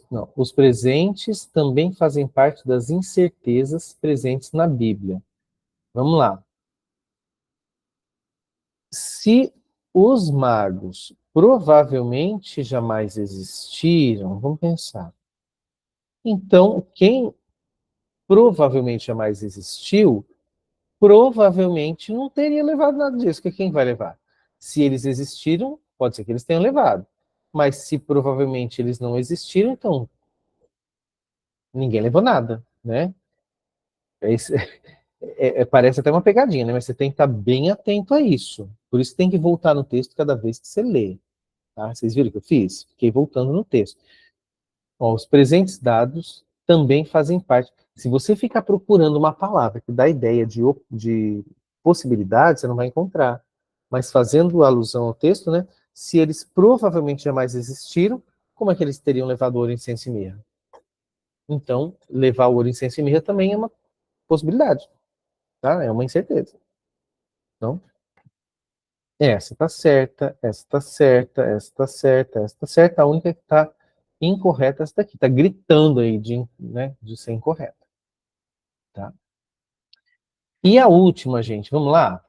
Não, os presentes também fazem parte das incertezas presentes na Bíblia. Vamos lá. Se os magos provavelmente jamais existiram, vamos pensar. Então, quem provavelmente jamais existiu, provavelmente não teria levado nada disso, porque quem vai levar? Se eles existiram, pode ser que eles tenham levado. Mas se provavelmente eles não existiram, então ninguém levou nada, né? É isso- parece até uma pegadinha, né? Mas você tem que estar bem atento a isso. Por isso tem que voltar no texto cada vez que você lê. Tá? Vocês viram o que eu fiz? Fiquei voltando no texto. Ó, os presentes dados também fazem parte. Se você ficar procurando uma palavra que dá ideia de possibilidade, você não vai encontrar. Mas fazendo alusão ao texto, né? Se eles provavelmente jamais existiram, como é que eles teriam levado ouro, incenso e mirra? Então, levar ouro, incenso e mirra também é uma possibilidade, tá? É uma incerteza. Então, essa está certa, essa está certa, essa está certa, essa está certa. A única que está incorreta é essa daqui. Está gritando aí né, de ser incorreta. Tá? E a última, gente, vamos lá?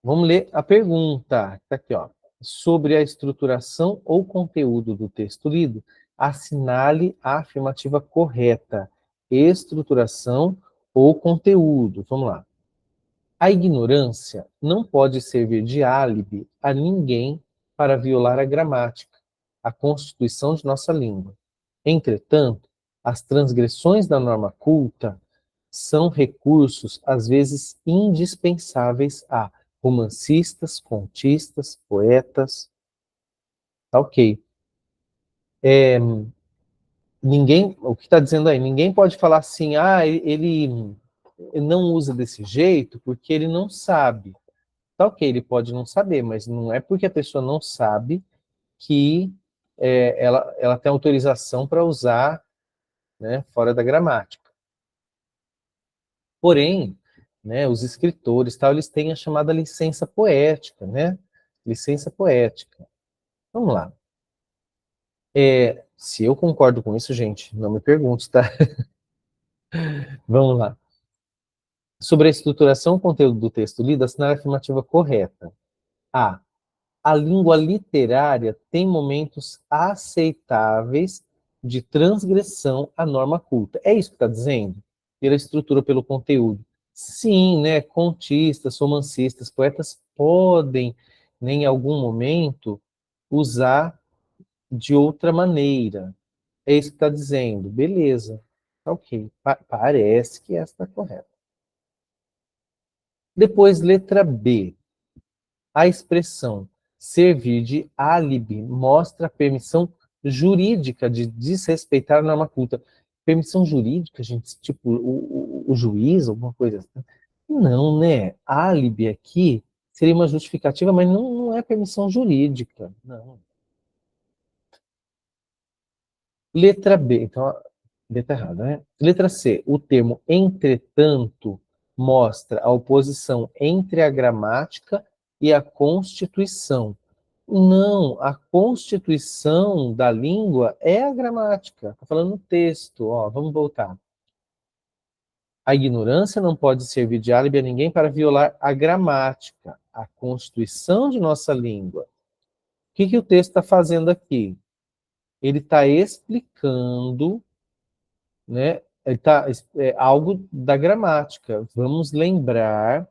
Vamos ler a pergunta. Está aqui, ó. Sobre a estruturação ou conteúdo do texto lido, assinale a afirmativa correta. Estruturação ou conteúdo. Vamos lá. A ignorância não pode servir de álibi a ninguém para violar a gramática, a constituição de nossa língua. Entretanto, as transgressões da norma culta são recursos, às vezes, indispensáveis a romancistas, contistas, poetas. Tá ok. Ninguém, o que está dizendo aí? Ninguém pode falar assim, ele não usa desse jeito porque ele não sabe. Tá ok, ele pode não saber, mas não é porque a pessoa não sabe que ela tem autorização para usar, né, fora da gramática. Porém, né, os escritores, tal, eles têm a chamada licença poética, né? Licença poética. Vamos lá. Se eu concordo com isso, gente, não me pergunte, tá? Vamos lá. Sobre a estruturação e conteúdo do texto lido, assinar a afirmativa correta. A. A língua literária tem momentos aceitáveis de transgressão à norma culta. É isso que está dizendo? Pela estrutura, pelo conteúdo. Sim, né? Contistas, romancistas, poetas podem, né, em algum momento, usar de outra maneira. É isso que está dizendo. Beleza. Tá ok. Parece que essa está correta. Depois, letra B. A expressão servir de álibi mostra a permissão jurídica de desrespeitar a norma culta. Permissão jurídica, gente, tipo o juiz, alguma coisa assim. Não, né? Álibi aqui seria uma justificativa, mas não é permissão jurídica. Não. Letra B, então, letra errada, né? Letra C, o termo entretanto mostra a oposição entre a gramática e a constituição. Não, a constituição da língua é a gramática. Está falando no texto, ó, vamos voltar. A ignorância não pode servir de álibi a ninguém para violar a gramática, a constituição de nossa língua. O que o texto está fazendo aqui? Ele está explicando, né, algo da gramática. Vamos lembrar,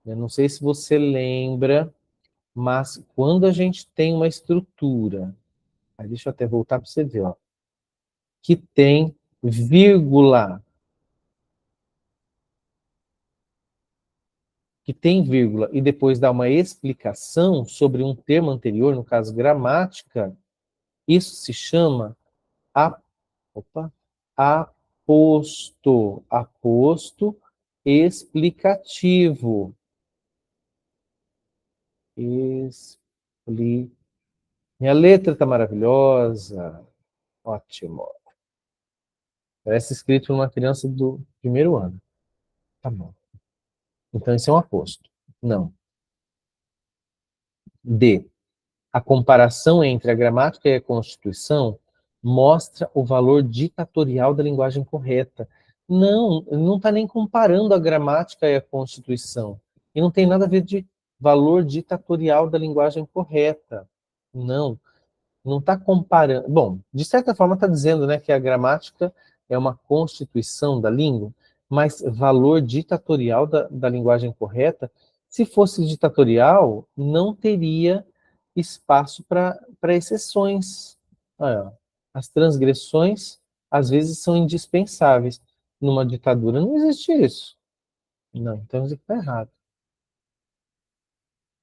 eu não sei se você lembra, mas quando a gente tem uma estrutura, aí deixa eu até voltar para você ver, ó, que tem vírgula, e depois dá uma explicação sobre um termo anterior, no caso gramática, isso se chama a, opa, aposto explicativo. Minha letra está maravilhosa. Ótimo. Parece escrito por uma criança do primeiro ano. Tá bom. Então, isso é um aposto. Não. D. A comparação entre a gramática e a Constituição mostra o valor ditatorial da linguagem correta. Não está nem comparando a gramática e a Constituição. E não tem nada a ver de valor ditatorial da linguagem correta. Não está comparando. Bom, de certa forma está dizendo, né, que a gramática é uma constituição da língua, mas valor ditatorial da linguagem correta. Se fosse ditatorial, não teria espaço para exceções. Olha, ó, as transgressões, às vezes, são indispensáveis. Numa ditadura não existe isso. Não, então isso está errado.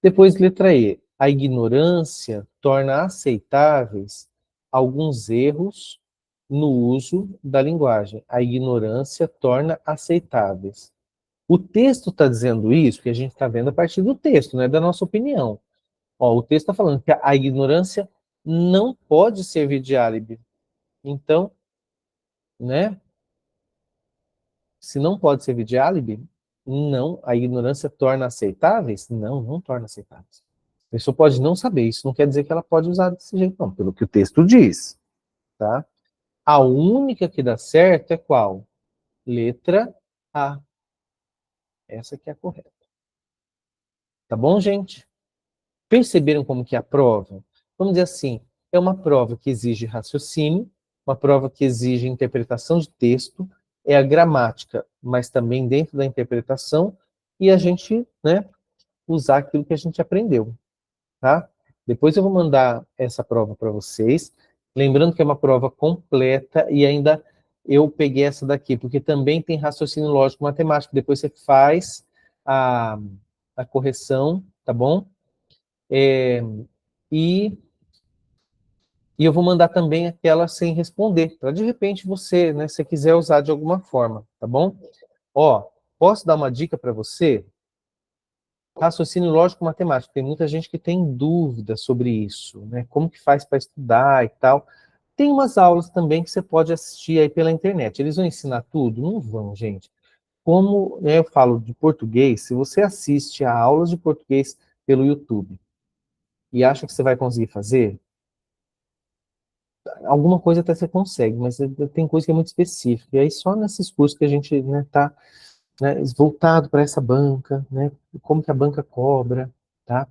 Depois, letra E. A ignorância torna aceitáveis alguns erros no uso da linguagem. A ignorância torna aceitáveis. O texto está dizendo isso, que a gente está vendo a partir do texto, não é da nossa opinião. Ó, o texto está falando que a ignorância não pode servir de álibi. Então, né, se não pode servir de álibi, não, a ignorância torna aceitáveis? Não, não torna aceitáveis. A pessoa pode não saber, isso não quer dizer que ela pode usar desse jeito, não, pelo que o texto diz, tá? A única que dá certo é qual? Letra A. Essa que é a correta. Tá bom, gente? Perceberam como que é a prova? Vamos dizer assim, é uma prova que exige raciocínio, uma prova que exige interpretação de texto, é a gramática, mas também dentro da interpretação, e a gente, né, usar aquilo que a gente aprendeu, tá? Depois eu vou mandar essa prova para vocês, lembrando que é uma prova completa e ainda eu peguei essa daqui, porque também tem raciocínio lógico matemático, depois você faz a, a correção, tá bom? É, e, e eu vou mandar também aquela sem responder, para de repente você, né, se quiser usar de alguma forma, tá bom? Ó, posso dar uma dica para você? Raciocínio lógico matemático. Tem muita gente que tem dúvida sobre isso, né? Como que faz para estudar e tal. Tem umas aulas também que você pode assistir aí pela internet. Eles vão ensinar tudo? Não vão, gente. Como, né, eu falo de português, se você assiste a aulas de português pelo YouTube e acha que você vai conseguir fazer, alguma coisa até você consegue, mas tem coisa que é muito específica. E aí só nesses cursos que a gente, né, tá, né, voltado para essa banca, né, como que a banca cobra, tá?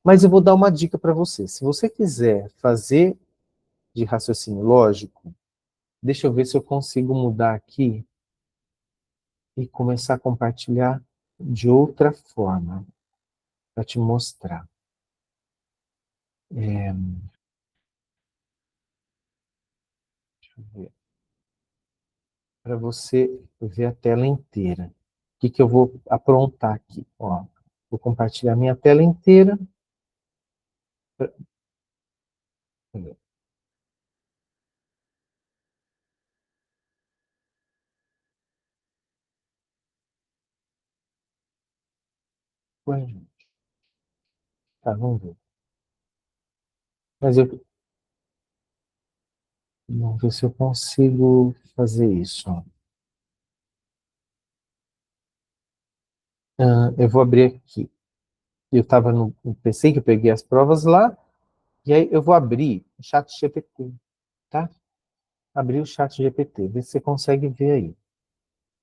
Mas eu vou dar uma dica para você. Se você quiser fazer de raciocínio lógico, deixa eu ver se eu consigo mudar aqui e começar a compartilhar de outra forma para te mostrar. É, deixa eu ver. Para você ver a tela inteira. O que, que eu vou aprontar aqui? Ó, vou compartilhar minha tela inteira. Tá, vamos ver. Mas vamos ver se eu consigo fazer isso. Ó. Eu vou abrir aqui. Eu estava no PC, que eu peguei as provas lá, e aí eu vou abrir o chat GPT, tá? Abrir o chat GPT, ver se você consegue ver aí.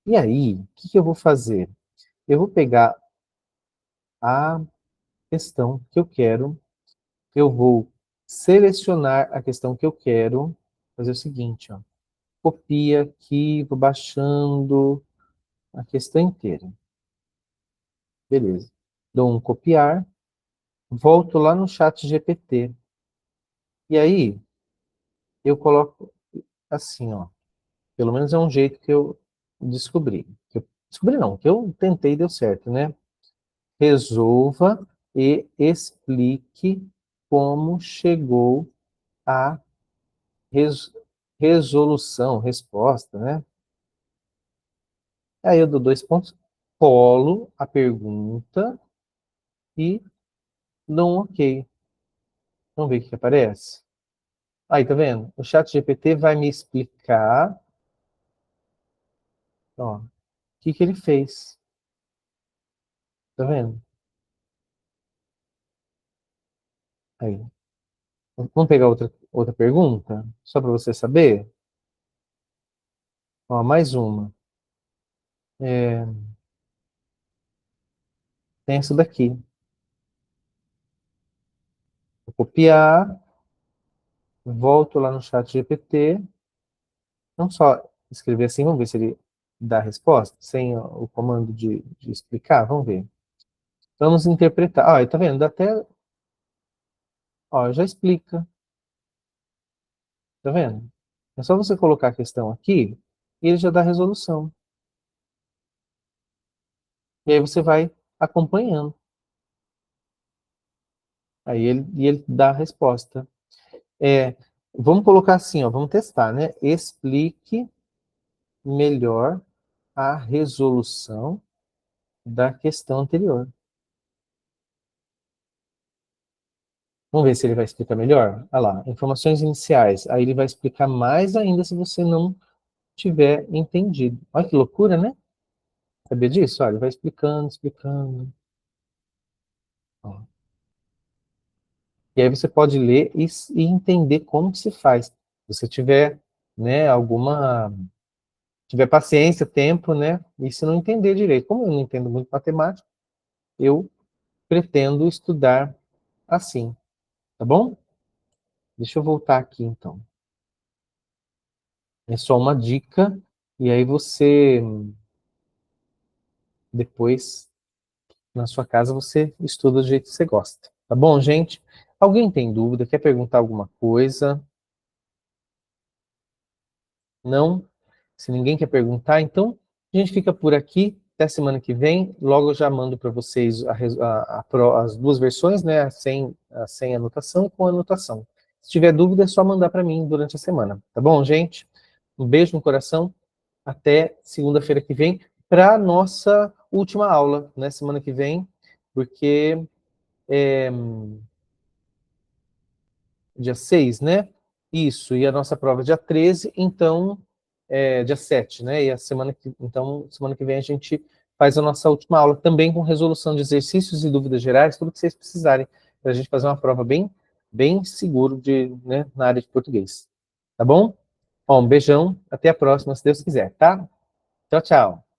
E aí, o que, que eu vou fazer? Eu vou pegar a questão que eu quero, eu vou selecionar a questão que eu quero, fazer o seguinte, ó. Copia aqui, vou baixando a questão inteira. Beleza. Dou um copiar, volto lá no chat GPT. E aí, eu coloco assim, ó. Pelo menos é um jeito que eu descobri. Descobri não, que eu tentei e deu certo, né? Resolva e explique como chegou à res- resolução, resposta, né? Aí eu dou 2 pontos, colo a pergunta e dou um OK. Vamos ver o que aparece. Aí, tá vendo? O chat GPT vai me explicar, ó, o que que ele fez. Tá vendo? Aí. Vamos pegar outra pergunta? Só para você saber? Ó, mais uma. É, tem essa daqui. Vou copiar, volto lá no chat GPT. Não só. escrever assim, vamos ver se ele dá a resposta, sem o comando de explicar, vamos ver. Vamos interpretar. Tá vendo? Dá até, já explica, tá vendo? É só você colocar a questão aqui e ele já dá a resolução. E aí você vai acompanhando. Ele dá a resposta. Vamos colocar assim, vamos testar, né? Explique melhor a resolução da questão anterior. Vamos ver se ele vai explicar melhor? Olha lá, informações iniciais. Aí ele vai explicar mais ainda se você não tiver entendido. Olha que loucura, né? Sabia disso? Olha, ele vai explicando, explicando. Ó. E aí você pode ler e entender como que se faz. Se você tiver, né, tiver paciência, tempo, né, e se não entender direito. Como eu não entendo muito matemática, eu pretendo estudar assim, tá bom? Deixa eu voltar aqui então. É só uma dica, e aí você depois na sua casa você estuda do jeito que você gosta. Tá bom, gente? Alguém tem dúvida? Quer perguntar alguma coisa? Não? Se ninguém quer perguntar, então a gente fica por aqui. Até semana que vem. Logo eu já mando para vocês as duas versões, né? A sem anotação e com anotação. Se tiver dúvida, é só mandar para mim durante a semana. Tá bom, gente? Um beijo no coração. Até segunda-feira que vem para nossa última aula, né? Semana que vem, porque é, dia 6, né? Isso, e a nossa prova é dia 13, então, dia 7, né? E então, semana que vem a gente faz a nossa última aula, também com resolução de exercícios e dúvidas gerais, tudo que vocês precisarem, para a gente fazer uma prova bem, bem seguro né, na área de português. Tá bom? Ó, um beijão, até a próxima, se Deus quiser, tá? Tchau, tchau.